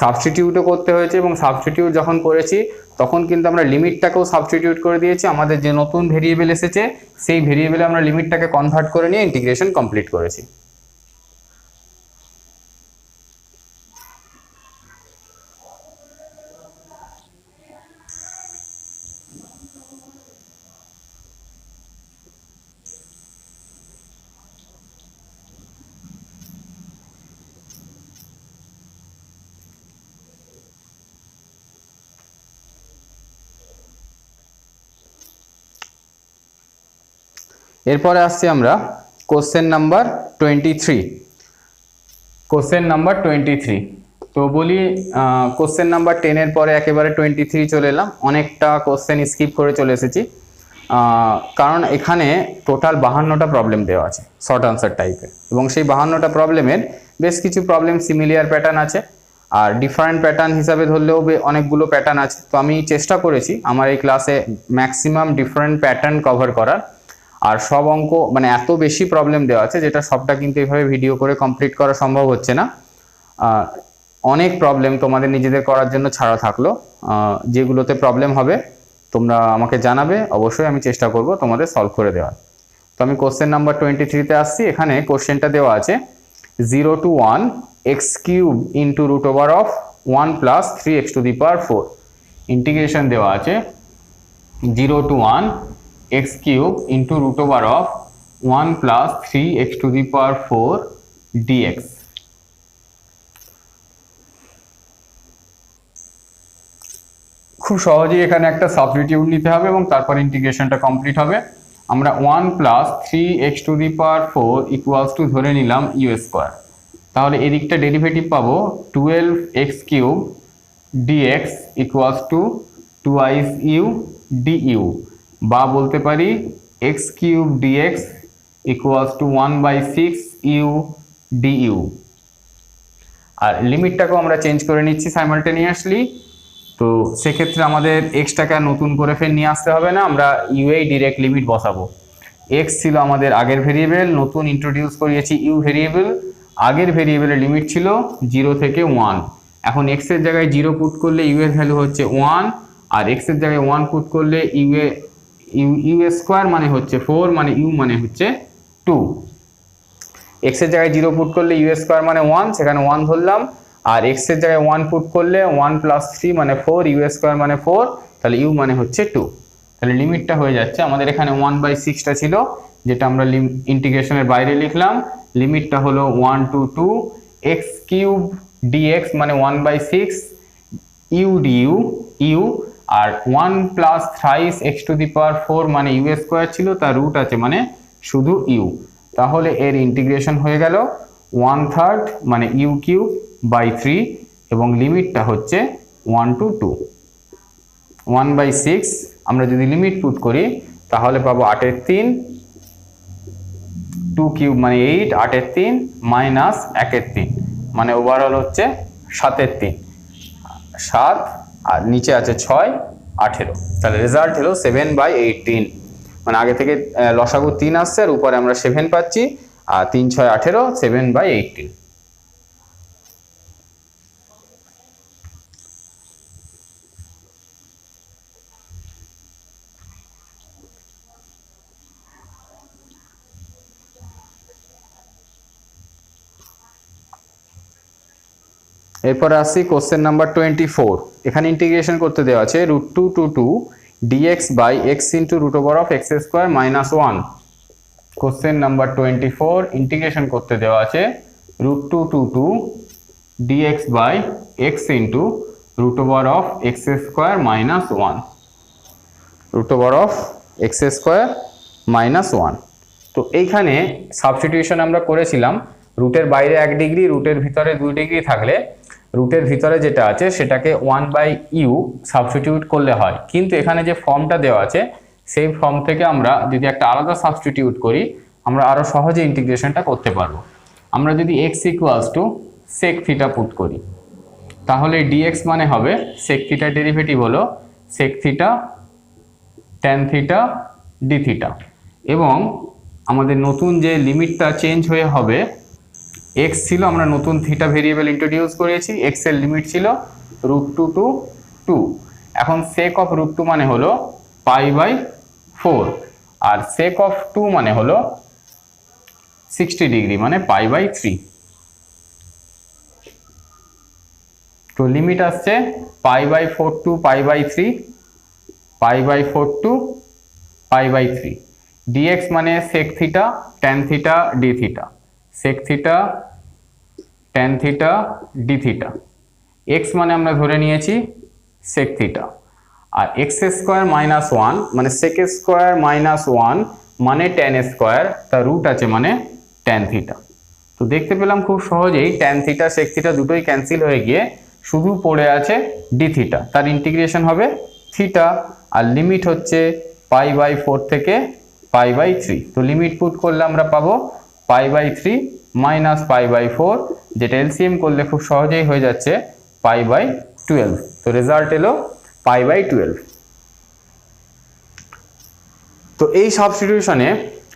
সাবস্টিটিউটও করতে হয়েছে, এবং সাবস্টিটিউট যখন করেছি তখন কিন্তু আমরা লিমিটটাকেও সাবস্টিটিউট করে দিয়েছি, আমাদের যে নতুন ভেরিয়েবল এসেছে সেই ভেরিয়েবলে আমরা লিমিটটাকে কনভার্ট করে নিয়ে ইন্টিগ্রেশন কমপ্লিট করেছি। এরপরে আসছি আমরা কোশ্চেন নাম্বার 23। কোশ্চেন নাম্বার 23, তো বলি কোশ্চেন নাম্বার 10 এর পরে একেবারে 23 চলে এলাম, অনেকটা কোশ্চেন স্কিপ করে চলে এসেছি, কারণ এখানে টোটাল 52টা প্রবলেম দেওয়া আছে শর্ট আনসার টাইপের, এবং সেই 52টা প্রবলেমের বেশ কিছু প্রবলেম সিমিলিয়ার প্যাটার্ন আছে, আর ডিফারেন্ট প্যাটার্ন হিসাবে ধরলেও অনেকগুলো প্যাটার্ন আছে। তো আমি চেষ্টা করেছি আমার এই ক্লাসে ম্যাক্সিমাম ডিফারেন্ট প্যাটার্ন কভার করার, আর সব অঙ্ক মানে এত বেশি প্রবলেম দেওয়া আছে যেটা সবটা কিন্তু এইভাবে ভিডিও করে কমপ্লিট করা সম্ভব হচ্ছে না। অনেক প্রবলেম তোমাদের নিজেদের করার জন্য ছাড়া থাকলো, যেগুলোতে প্রবলেম হবে তোমরা আমাকে জানাবে, অবশ্যই আমি চেষ্টা করব তোমাদের সলভ করে দেওয়ার। তো আমি কোশ্চেন নাম্বার 23-তে আসছি। এখানে কোশ্চেনটা দেওয়া আছে 0 to 1 x³ into √1 plus 3x⁴, integration দেওয়া আছে 0 to 1 x³ into √1 plus 3x⁴ dx। খুব সহজেই এখানে একটা সাবস্টিটিউট নিতে হবে এবং তারপর ইন্টিগ্রেশনটা কমপ্লিট হবে। আমরা 1 প্লাস 3x⁴ ইকুয়ালস টু ধরে নিলাম u², তাহলে এদিকটা ডেরিভেটিভ পাবো 12x³ dx equals to 2u du, বা বলতে পারি x³ dx equals to 1/6u du। আর লিমিটটাকেও আমরা চেঞ্জ করে নিচ্ছি সাইমালটেনিয়াসলি, তো সেক্ষেত্রে আমাদের এক্সটাকে নতুন করে ফের নিয়ে আসতে হবে না, আমরা ইউ এই ডিরেক্ট লিমিট বসাবো। এক্স ছিল আমাদের আগের ভেরিয়েবল, নতুন ইন্ট্রোডিউস করিয়েছি ইউ ভেরিয়েবল, আগের ভেরিয়েবলের লিমিট ছিল 0 থেকে 1, এখন এক্স এর জায়গায় 0 পুট করলে ইউ এর ভ্যালু হচ্ছে 1, আর এক্স এর জায়গায় 1 পুট করলে u² মানে হচ্ছে 4, মানে ইউ মানে হচ্ছে 2। এক্স এর জায়গায় 0 পুট করলে u² মানে 1, সেখানে 1 ধরলাম, আর এক্স এর জায়গায় 1 পুট করলে 1 প্লাস 3 মানে 4, u² মানে 4, তাহলে ইউ মানে হচ্ছে 2। তাহলে লিমিটটা হয়ে যাচ্ছে আমাদের এখানে 1/6টা ছিল, যেটা আমরা ইন্টিগ্রেশনের বাইরে লিখলাম, লিমিটটা হলো 1 to 2 x³ dx মানে 1/6 u du u, আর 1 প্লাস থ্রাইস x⁴ মানে u² ছিল, তার রুট আছে মানে শুধু u, তাহলে এর ইন্টিগ্রেশন হয়ে গেল 1/3 মানে u³/3, এবং লিমিটটা হচ্ছে 1 to 2। 1/6 আমরা যদি লিমিট পুট করি তাহলে পাবো 8/3 2 কিউব মানে 8, 8 এর 3 মাইনাস 1 এর 3 মানে ওভারঅল হচ্ছে 7 এর 3, 7 আর নিচে আছে 6, 18। তাহলে রেজাল্ট হলো 7/18। মানে আগে থেকে লসাগু 3 আসছে আর উপরে আমরা 7 পাচ্ছি, আর 3 6 18, 7/18। এরপরে আসছি কোশ্চেন নাম্বার 24। এখানে ইন্টিগ্রেশন করতে দেওয়া আছে √2 to 2 dx by x into √x² minus 1। Question number 24 integration করতে দেওয়া আছে √2 to 2 dx by x into √x² minus 1, √x² minus 1। তো এইখানে সাবস্টিটিউশন আমরা করেছিলাম, রুটের বাইরে 1 ডিগ্রি, রুটের ভিতরে 2 ডিগ্রি থাকলে রুটের ভিতরে যেটা আছে সেটাকে 1/u সাবস্টিটিউট করলে হয়। কিন্তু এখানে যে ফর্মটা দেওয়া আছে সেই ফর্ম থেকে আমরা যদি একটা আলাদা সাবস্টিটিউট করি আমরা আরো সহজে ইন্টিগ্রেশনটা করতে পারবো। আমরা যদি x sec থিটা পুট করি তাহলে dx মানে হবে sec থিটার ডেরিভেটিভ হলো sec theta tan theta d theta, এবং আমাদের নতুন যে লিমিটটা চেঞ্জ হয়ে হবে, x ছিল, আমরা নতুন থিটা ভেরিয়েবল ইন্ট্রোডিউস করেছি, x এর লিমিট ছিল √2 to 2। এখন sec of √2 মানে হলো π/4 আর sec of 2 মানে হলো 60 ডিগ্রি মানে π/3। তো লিমিট আসছে π/4 to π/3, π/4 to π/3। dx মানে sec theta tan theta d theta, sec theta tan theta d theta. x মানে আমরা ধরে নিয়েছি sec থিটা, আর x² minus 1 মানে sec² minus 1 মানে tan স্কয়ার, তার রুট আছে মানে tan থিটা। তো দেখতে পেলাম খুব সহজেই tan থিটা sec থিটা দুটোই ক্যান্সেল হয়ে গিয়ে শুধু পড়ে আছে d থিটা, তার ইন্টিগ্রেশন হবে থিটা, আর লিমিট হচ্ছে π/4 থেকে π/3। তো লিমিট পুট করলে আমরা পাবো π/3 মাইনাস π/4, যেটা এলসিএম করলে খুব সহজেই হয়ে যাচ্ছে π/12। তো রেজাল্ট এলো π/12। তো এই সাবস্টিটিউশনে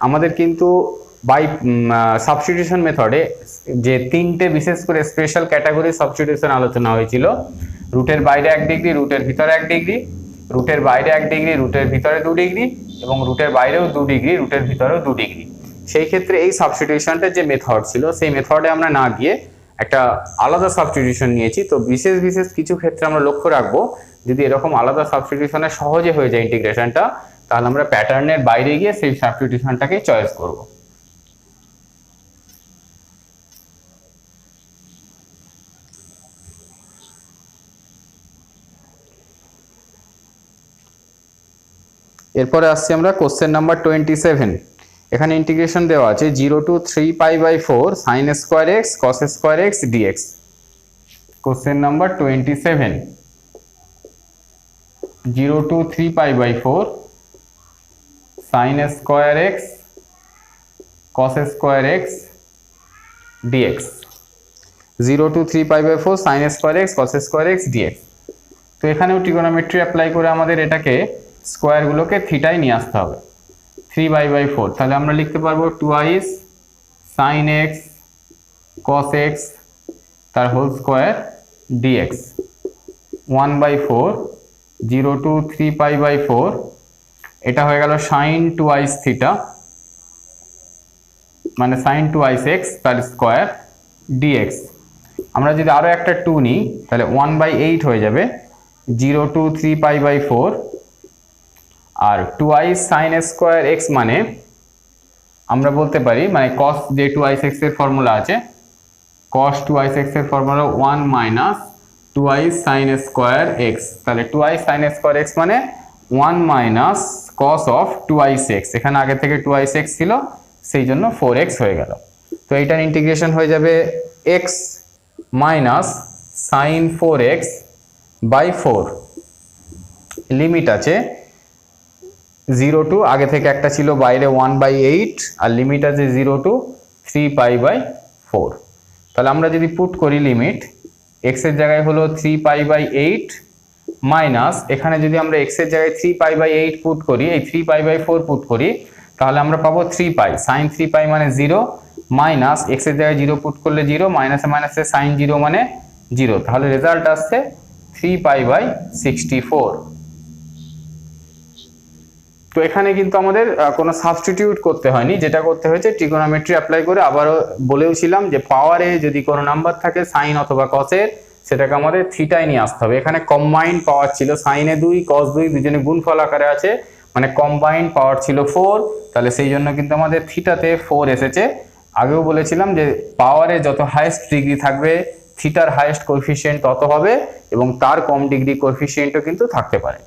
আমাদের কিন্তু বাই সাবস্টিটিউশন মেথডে যে তিনটে বিশেষ করে স্পেশাল ক্যাটাগরি সাবস্টিটিউশন আলোচনা হয়েছিল, রুটের বাইরে 1 ডিগ্রি, রুটের ভিতরে 1 ডিগ্রি, রুটের বাইরে 1 ডিগ্রি, রুটের ভিতরে 2 ডিগ্রি, এবং রুটের বাইরেও 2 ডিগ্রি, রুটের ভিতরেও 2 ডিগ্রি। সেই ক্ষেত্রে এই সাবস্টিটিউশনটার যে মেথড ছিল সেই মেথডে আমরা না গিয়ে একটা আলাদা সাবস্টিটিউশন নিয়েছি। তো বিশেষ বিশেষ কিছু ক্ষেত্রে আমরা লক্ষ্য রাখবো, যদি এরকম আলাদা সাবস্টিটিউশনে সহজে হয়ে যায় ইন্টিগ্রেশনটা, তাহলে আমরা প্যাটার্নের বাইরে গিয়ে সেই সাবস্টিটিউশনটাকে চয়েস করব। এরপরে আসছি আমরা কোশ্চেন নাম্বার 27। এখানে ইন্টিগ্রেশন দেওয়া আছে 0 to 3π/4 sin² x cos² x dx। Question number 27, 0 to 3π/4 sin² x cos² x dx, 0 to 3π/4 sin² x cos² x dx। তো এখানেও ট্রিগোনোমেট্রি অ্যাপ্লাই করে আমাদের এটাকে স্কোয়ারগুলোকে থিটায় নিয়ে আসতে হবে। 3π/4 তাহলে আমরা লিখতে পারবো 2i sin x cos x তার হোল স্কোয়ার dx, 1/4 0 to 3π/4 এটা হয়ে গেল sin 2i থিটা মানে sin 2i x তার স্কোয়ার dx। আমরা যদি আরো একটা 2 নিই তাহলে 1/8 হয়ে যাবে 0 to 3π/4, R 2i sin² x মানে আমরা বলতে পারি মানে cos যে 2i x এর ফর্মুলা আছে, cos 2i x এর formula 1 minus 2i sin² x, তাহলে 2i sin² x মানে 1 minus cos of 2i x, এখানে আগে থেকে 2i x ছিল সেই জন্য 4x হয়ে গেল। তো এইটার ইন্টিগ্রেশন হয়ে যাবে x minus sin 4x/4, limit আছে 0 টু আগে থেকে একটা ছিল বাইরে 1/8 আর লিমিট আছে 0 টু 3π/4। তাহলে আমরা যদি পুট করি লিমিট x এর জায়গায় হলো 3π/8 মাইনাস এখানে যদি আমরা x এর জায়গায় 3π/8 পুট করি, এই 3π/4 পুট করি, তাহলে আমরা পাবো 3π, sin 3π মানে 0 মাইনাস x এর জায়গায় 0 পুট করলে 0 মাইনাসে মাইনাসে sin 0 মানে 0, তাহলে রেজাল্ট আসছে 3π/64। তো এখানে কিন্তু আমাদের কোনো সাবস্টিটিউট করতে হয়নি, যেটা করতে হয়েছে ট্রিগোনোমেট্রি অ্যাপ্লাই করে। আবারও বলেওছিলাম যে পাওয়ারে যদি কোনো নাম্বার থাকে সাইন অথবা কসের, সেটাকে আমাদের থিটায় নিয়ে আসতে হবে। এখানে কম্বাইন্ড পাওয়ার ছিল সাইনে 2 কস 2 দুজনে গুণফল আকারে আছে, মানে কম্বাইন্ড পাওয়ার ছিল 4, তাহলে সেই জন্য কিন্তু আমাদের থিটাতে 4 এসেছে। আগেও বলেছিলাম যে পাওয়ারে যত হাইয়েস্ট ডিগ্রি থাকবে থিটার হাইয়েস্ট কোএফিসিয়েন্ট তত হবে, এবং তার কম ডিগ্রি কোএফিসিয়েন্টও কিন্তু থাকতে পারে।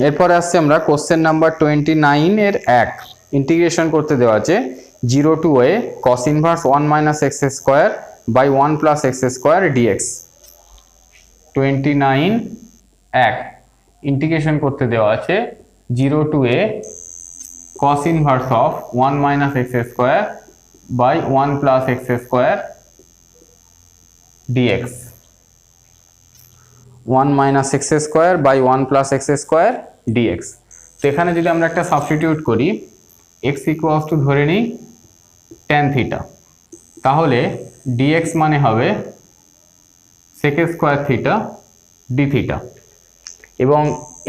এরপরে আসছে আমরা কোশ্চেন নাম্বার 29 এর 1 ইন্টিগ্রেশন করতে দেওয়া আছে 0 to a cos inverse 1 minus x square by 1 plus x square dx. 29 1 integration করতে দেওয়া আছে 0 to a cos inverse of 1 minus x square by 1 plus x square dx. 1 minus x square by 1 plus x square dx. তো এখানে যদি আমরা একটা সাবস্টিটিউট করি, এক্স ইকুয়ালস টু ধরে নিই ট্যান থিটা, তাহলে ডিএক্স মানে হবে sec square theta d theta. এবং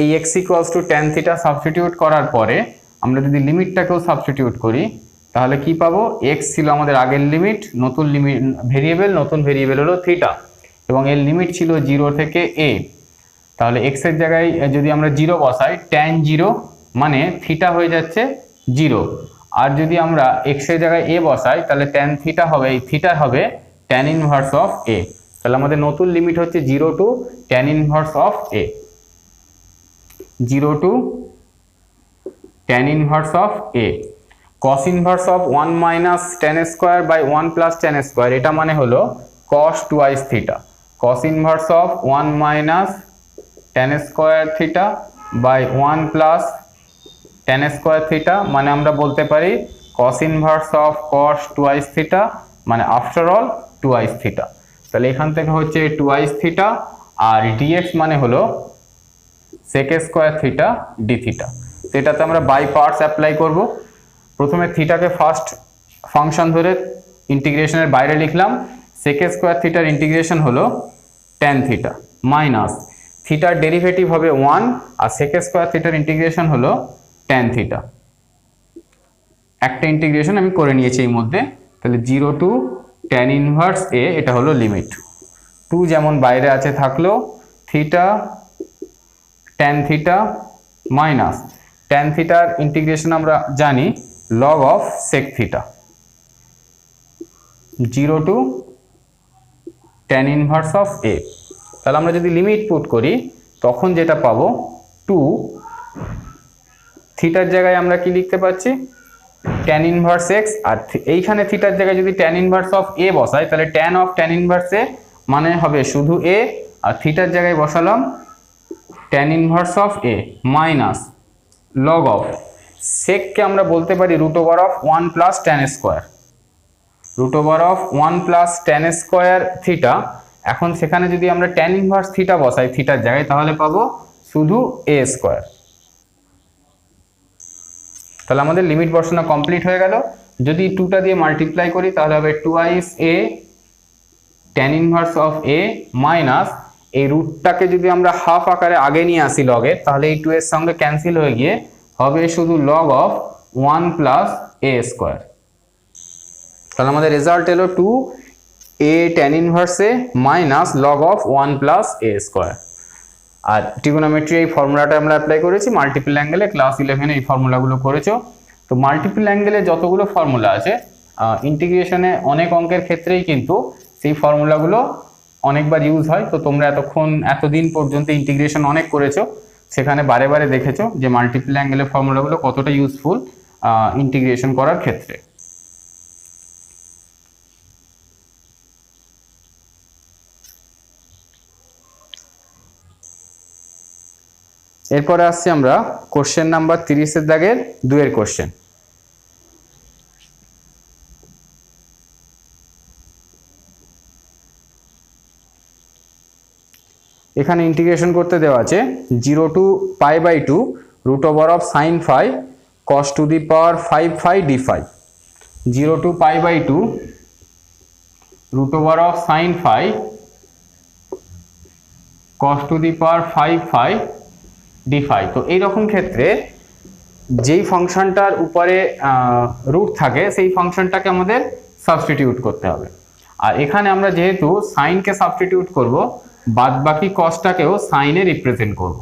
এই x equals to tan theta substitute করার পরে আমরা যদি লিমিটটাকেও সাবস্টিটিউট করি, তাহলে কি পাবো? এক্স ছিল আমাদের আগের লিমিট, নতুন লিমিট ভেরিয়েবল, নতুন ভেরিয়েবল হলো থিটা, এবং এর লিমিট ছিল 0 থেকে a। তাহলে x এর জায়গায় যদি আমরা 0 বসাই, ট্যান 0 মানে থিটা হয়ে যাচ্ছে 0, আর যদি আমরা x এর জায়গায় a বসাই তাহলে ট্যান থিটা হবে, এই থিটা হবে ট্যান ইনভার্স অফ a। তাহলে আমাদের নতুন লিমিট হচ্ছে 0 to tan inverse of a, 0 to tan inverse of a। cos inverse of 1 minus tan square by 1 plus tan square, এটা মানে হলো cos twice theta. cos inverse of 1 minus tan square theta by 1 plus tan square theta, মানে আমরা বলতে পারি cos inverse of cos twice theta, মানে আফটার অল টুয়াইস থিটা। তাহলে এখান থেকে হচ্ছে টুয়াইস থিটা, আর dx মানে হলো sec square theta d theta. তো এটাতে আমরা বাই পার্টস অ্যাপ্লাই করব। প্রথমে থিটাকে ফার্স্ট ফাংশন ধরে ইন্টিগ্রেশনের বাইরে লিখলাম, sec স্কোয়ার থিটার ইন্টিগ্রেশন হলো tan থিটা মাইনাস থিটার ডেরিভেটিভ হবে 1, আর sec স্কোয়ার থিটার ইন্টিগ্রেশন হলো tan থিটা। একটা ইন্টিগ্রেশন আমি করে নিয়েছি এই মধ্যে। তাহলে 0 টু tan ইনভার্স a, এটা হলো লিমিট। 2 যেমন বাইরে আছে থাকলো, theta tan theta minus tan থিটার ইন্টিগ্রেশন আমরা জানি log of sec theta, 0 to tan inverse of a। তাহলে আমরা যদি লিমিট পুট করি তখন যেটা পাবো 2, থিটার জায়গায় আমরা কি লিখতে পাচ্ছি tan ইনভার্স x, আর এইখানে থিটার জায়গায় যদি tan ইনভার্স অফ a বসাই তাহলে tan of tan inverse a মানে হবে শুধু a, আর থিটার জায়গায় বসালাম tan inverse of a minus log of sec কে আমরা বলতে পারি root over of 1 plus tan square, root over of 1 plus tan square theta. এখন সেখানে যদি আমরা tan ইনভার্স থিটা বসাই থিটার জায়গায়, তাহলে পাবো শুধু a স্কোয়ার। তাহলে আমাদের লিমিট বসানো কমপ্লিট হয়ে গেল। যদি 2টা দিয়ে মাল্টিপ্লাই করি তাহলে হবে twice a tan inverse of a minus এই রুটটাকে যদি আমরা হাফ আকারে আগে নিয়ে আসি লগের, তাহলে এই 2 এর সঙ্গে ক্যান্সেল হয়ে গিয়ে হবে শুধু log of 1 plus a square. তাহলে আমাদের রেজাল্ট এলো 2a tan inverse a minus log of 1 plus a square. আর ট্রিগোনোমেট্রি এই ফর্মুলাটা আমরা অ্যাপ্লাই করেছি মাল্টিপল অ্যাঙ্গেলে, ক্লাস 11 এই ফর্মুলাগুলো করেছো। তো মাল্টিপল অ্যাঙ্গেলে যতগুলো ফর্মুলা আছে ইন্টিগ্রেশনে অনেক অঙ্কের ক্ষেত্রেই কিন্তু সেই ফর্মুলাগুলো অনেকবার ইউজ হয়। তো তোমরা এতদিন পর্যন্ত ইন্টিগ্রেশন অনেক করেছো, সেখানে বারে বারে দেখেছো যে মাল্টিপল অ্যাঙ্গেলের ফর্মুলাগুলো কতটা ইউজফুল ইন্টিগ্রেশন করার ক্ষেত্রে। এরপরে আসছি আমরা কোশ্চেন নাম্বার 30-এর দাগের 2-এর কোশ্চেন। এখানে ইন্টিগ্রেশন করতে দেওয়া আছে 0 to π/2 √sin phi cos to the power 5 phi d phi। 0 to π/2 √sin phi cos to the power 5 phi d phi। তো এইরকম ক্ষেত্রে যেই ফাংশনটার উপরে রুট থাকে সেই ফাংশনটাকে আমাদের সাবস্টিটিউট করতে হবে। আর এখানে আমরা যেহেতু সাইনকে সাবস্টিটিউট করব, বাদ বাকি কসটাকেও সাইনে রিপ্রেজেন্ট করব।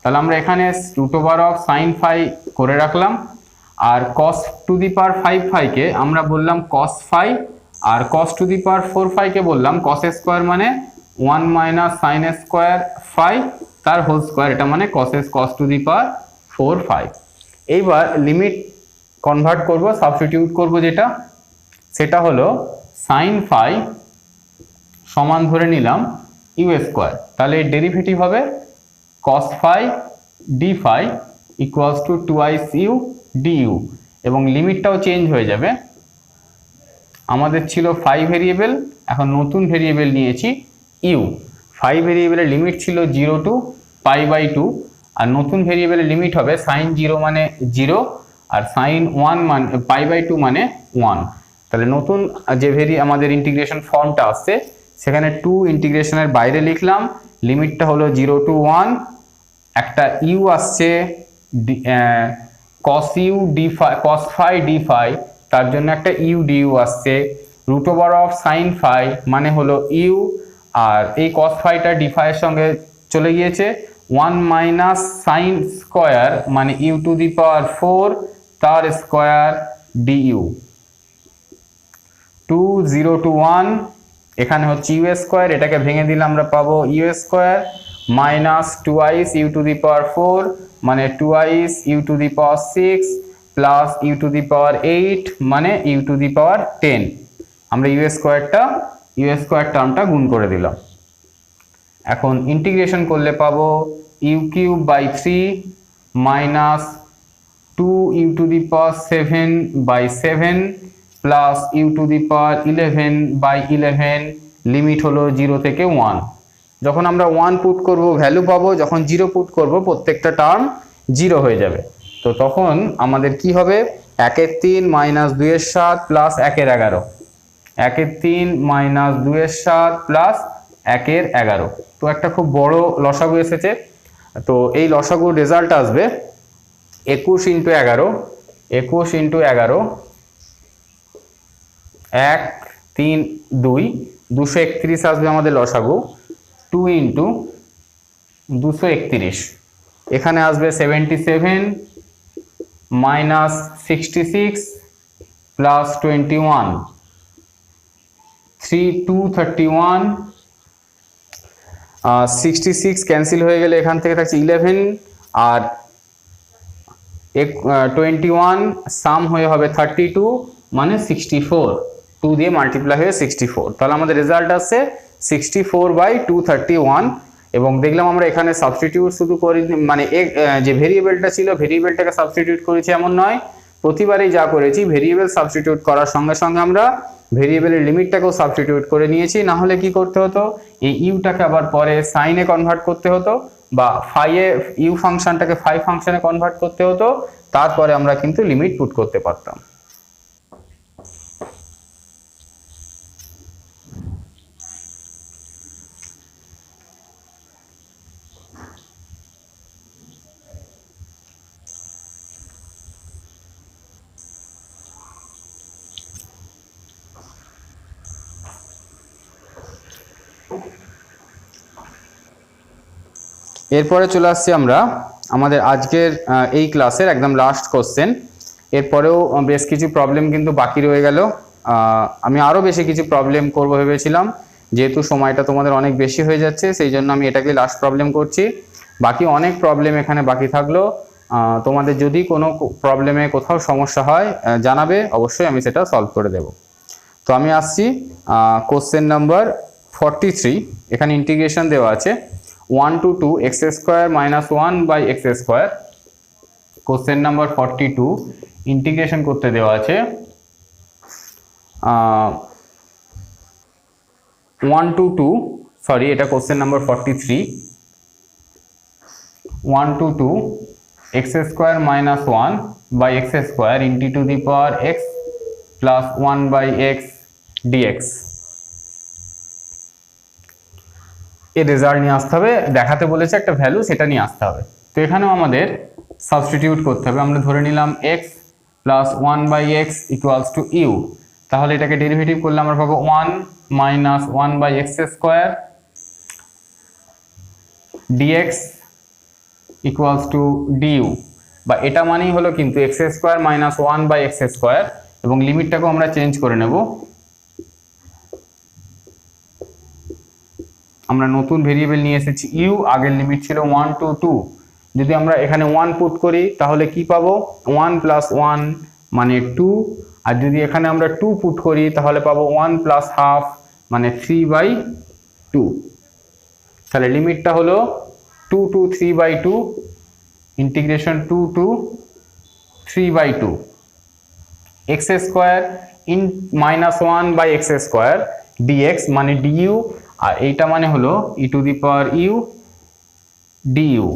তাহলে আমরা এখানে √sin phi করে রাখলাম, আর cos to the power 5 phi কে আমরা বললাম cos phi, R cos to the power 4 phi কে বললাম cos স্কয়ার, মানে 1 - sin স্কয়ার phi তার হোল স্কয়ার, এটা মানে cos to the power 4 phi। এইবার লিমিট কনভার্ট করব, সাবস্টিটিউট করব, সেটা হলো sin phi সমান ধরে নিলাম u স্কয়ার। তাহলে এর ডেরিভেটিভ হবে cos phi d phi equals to 2 u du, এবং লিমিটটাও চেঞ্জ হয়ে যাবে। আমাদের ছিল 5 ভেরিয়েবল, এখন নতুন ভেরিয়েবল নিয়েছি u। 5 ভেরিয়েবলের লিমিট ছিল 0 to π/2, আর নতুন ভেরিয়েবলের লিমিট হবে sin 0 মানে 0, আর sin 1 মানে π/2 মানে 1। তাহলে নতুন যে আমাদের ইন্টিগ্রেশন ফর্মটা আসছে, সেখানে 2 ইন্টিগ্রেশনের বাইরে লিখলাম, লিমিটটা হলো 0 to 1, একটা u আসছে cos phi d phi, তার জন্য একটা u du আসছে, √sin phi মানে হলো u, আর এই cos phi টা d phi এর সঙ্গে চলে গিয়েছে, 1 - sin স্কয়ার মানে u to the power 4 তার স্কয়ার du। 2 0 to 1 এখানে হচ্ছে u স্কয়ার, এটাকে ভেঙে দিলে আমরা পাবো u square minus 2 u to the power 4 মানে 2 u to the power 6 plus u to the power 8 মানে u to the power 10। আমরা u স্কয়ার টার্মটা গুণ করে দিলাম। এখন ইন্টিগ্রেশন করলে পাবো u³/3 minus 2 u to the power 7/7 plus u to the power 11/11, limit হলো 0 থেকে 1। যখন আমরা 1 পুট করব ভ্যালু পাবো, যখন 0 পুট করব প্রত্যেকটা টার্ম 0 হয়ে যাবে। তো তখন আমাদের কি হবে, 1/3 - 2/7 প্লাস 1/11, 1/3 - 2/7 প্লাস 1/11। তো একটা খুব বড় লসাগু এসেছে। তো এই লসাগুর রেজাল্ট আসবে 21 × 11, 1 3 2 231 আসবে আমাদের লসাগু। 2 × 231, এখানে আসবে 77 মাইনাস 66 প্লাস 21, 231, 66 ক্যান্সেল হয়ে গেলে এখান থেকে থাকছে 11, আর 21 সাম হয়ে হবে 32 মানে 64, 2 দিয়ে মাল্টিপ্লাই হয়ে 64। তাহলে আমাদের রেজাল্ট আসছে 64/231। এবং দেখলাম আমরা এখানে সাবস্টিটিউট শুধু করি, মানে যে ভেরিয়েবলটা ছিল ভেরিয়েবলটাকে সাবস্টিটিউট করেছি এমন নয়, প্রতিবারেই যা করেছি ভেরিয়েবল সাবস্টিটিউট করার সঙ্গে সঙ্গে আমরা ভেরিয়েবলের লিমিটটাকেও সাবস্টিটিউট করে নিয়েছি। না হলে কি করতে হতো, এই ইউটাকে আবার পরে সাইনে কনভার্ট করতে হতো, বা ইউ ফাংশনটাকে ফাই ফাংশনে কনভার্ট করতে হতো, তারপরে আমরা কিন্তু লিমিট পুট করতে পারতাম। এরপরে চলে আসছি আমরা আমাদের আজকের এই ক্লাসের একদম লাস্ট কোশ্চেন। এরপরেও বেশ কিছু প্রবলেম কিন্তু বাকি রয়ে গেল। আমি আরও বেশি কিছু প্রবলেম করব ভেবেছিলাম, যেহেতু সময়টা তোমাদের অনেক বেশি হয়ে যাচ্ছে সেই জন্য আমি এটাকে লাস্ট প্রবলেম করছি। বাকি অনেক প্রবলেম এখানে বাকি থাকলো। তোমাদের যদি কোনো প্রবলেমে কোথাও সমস্যা হয় জানাবে, অবশ্যই আমি সেটা সলভ করে দেব। তো আমি আসছি কোশ্চেন নাম্বার 43। এখানে ইন্টিগ্রেশন দেওয়া আছে 1 to 2 x square minus 1 by x square. Question number 42 integration করতে দেওয়া আছে 1 to 2, সরি এটা question number 43, 1 to 2 x square minus 1 by x square into to the power x plus 1 by x dx. এর রেজাল্ট নিয়ে আসতে হবে, দেখাতে বলেছে একটা ভ্যালু, সেটা নিয়ে আসতে হবে। তো এখানেও আমাদের সাবস্টিটিউট করতে হবে। আমরা ধরে নিলাম x plus 1 by x equals to u. তাহলে এটাকে ডেরিভেটিভ করলে আমরা পাবো 1 minus 1 by x square dx equals to du, বা এটা মানেই হলো কিন্তু x square minus 1 by x square, এবং লিমিটটাকেও আমরা চেঞ্জ করে নেব। আমরা নতুন ভেরিয়েবল নিয়ে এসেছি ইউ, আগের লিমিট ছিল 1 to 2। যদি আমরা এখানে 1 পুট করি তাহলে কি পাবো, 1 প্লাস 1 মানে 2, আর যদি এখানে আমরা 2 পুট করি তাহলে পাবো 1 প্লাস হাফ মানে 3/2। তাহলে লিমিটটা হলো 2 to 3/2, integration 2 to 3/2 x square in minus 1 by x square dx মানে ডিইউ, আর এইটা মানে হলো e to the power u du.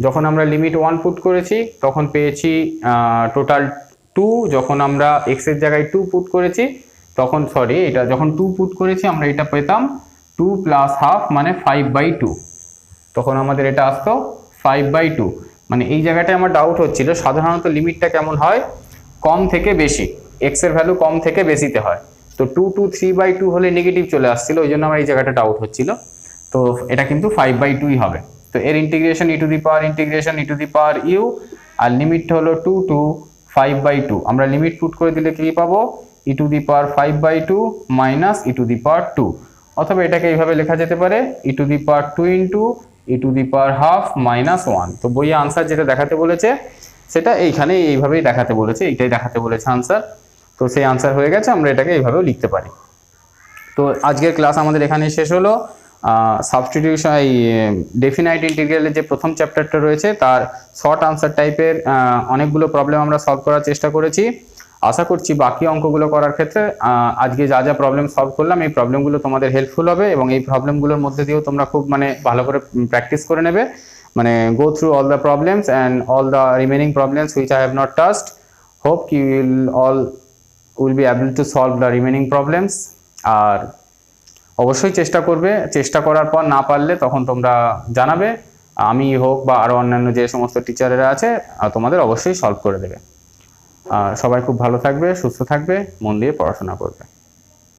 যখন আমরা লিমিট 1 পুট করেছি তখন পেয়েছি টোটাল 2, যখন আমরা x এর জায়গায় 2 পুট করেছি তখন, সরি এটা যখন 2 পুট করেছি আমরা এটা পেতাম 2 প্লাস হাফ মানে 5/2, তখন আমাদের এটা আসতো 5/2। মানে এই জায়গাটায় আমার ডাউট হচ্ছিল, সাধারণত লিমিটটা কেমন হয়, কম থেকে বেশি, x এর ভ্যালু কম থেকে বেশিতে হয়। তো 2 to 3/2 হলে নেগেটিভ চলে আসছিল, ওই জন্য আমার এই জায়গাটা ডাউট হচ্ছিল। তো এটা কিন্তু 5/2ই হবে। তো এর integration e to the power integration e to the power u, আর লিমিটটা হলো 2 to 5/2। আমরা লিমিট পুট করে দিলে কি পাবো, e to the power 5/2 minus e to the power 2, অথবা এটাকে এইভাবে লেখা যেতে পারে e to the power 2 into e to the power half minus 1। তো বইয়ে আনসার যেটা দেখাতে বলেছে সেটা এইখানে এইভাবেই দেখাতে বলেছে, এইটাই দেখাতে বলেছে আনসার। তো সেই আনসার হয়ে গেছে, আমরা এটাকে এইভাবেও লিখতে পারি। তো আজকের ক্লাস আমাদের এখানে শেষ হলো। সাবস্টিটিউশন, এই ডেফিনাইট ইন্টিগ্রালের যে প্রথম চ্যাপ্টারটা রয়েছে তার শর্ট আনসার টাইপের অনেকগুলো প্রবলেম আমরা সলভ করার চেষ্টা করেছি। আশা করছি বাকি অঙ্কগুলো করার ক্ষেত্রে আজকে যা যা প্রবলেম সলভ করলাম এই প্রবলেমগুলো তোমাদের হেল্পফুল হবে, এবং এই প্রবলেমগুলোর মধ্যে দিয়েও তোমরা খুব ভালো করে প্র্যাকটিস করে নেবে। go through all the problems and all the remaining problems which I have not touched. Hope you will be able to solve the remaining problems. আর অবশ্যই চেষ্টা করবে, চেষ্টা করার পর না পারলে তখন তোমরা জানাবে, আমি হোক বা আরো অন্যান্য যে সমস্ত টিচারেরা আছে তোমাদের অবশ্যই সলভ করে দেবে। সবাই খুব ভালো থাকবে, সুস্থ থাকবে, মন দিয়ে পড়াশোনা করবে।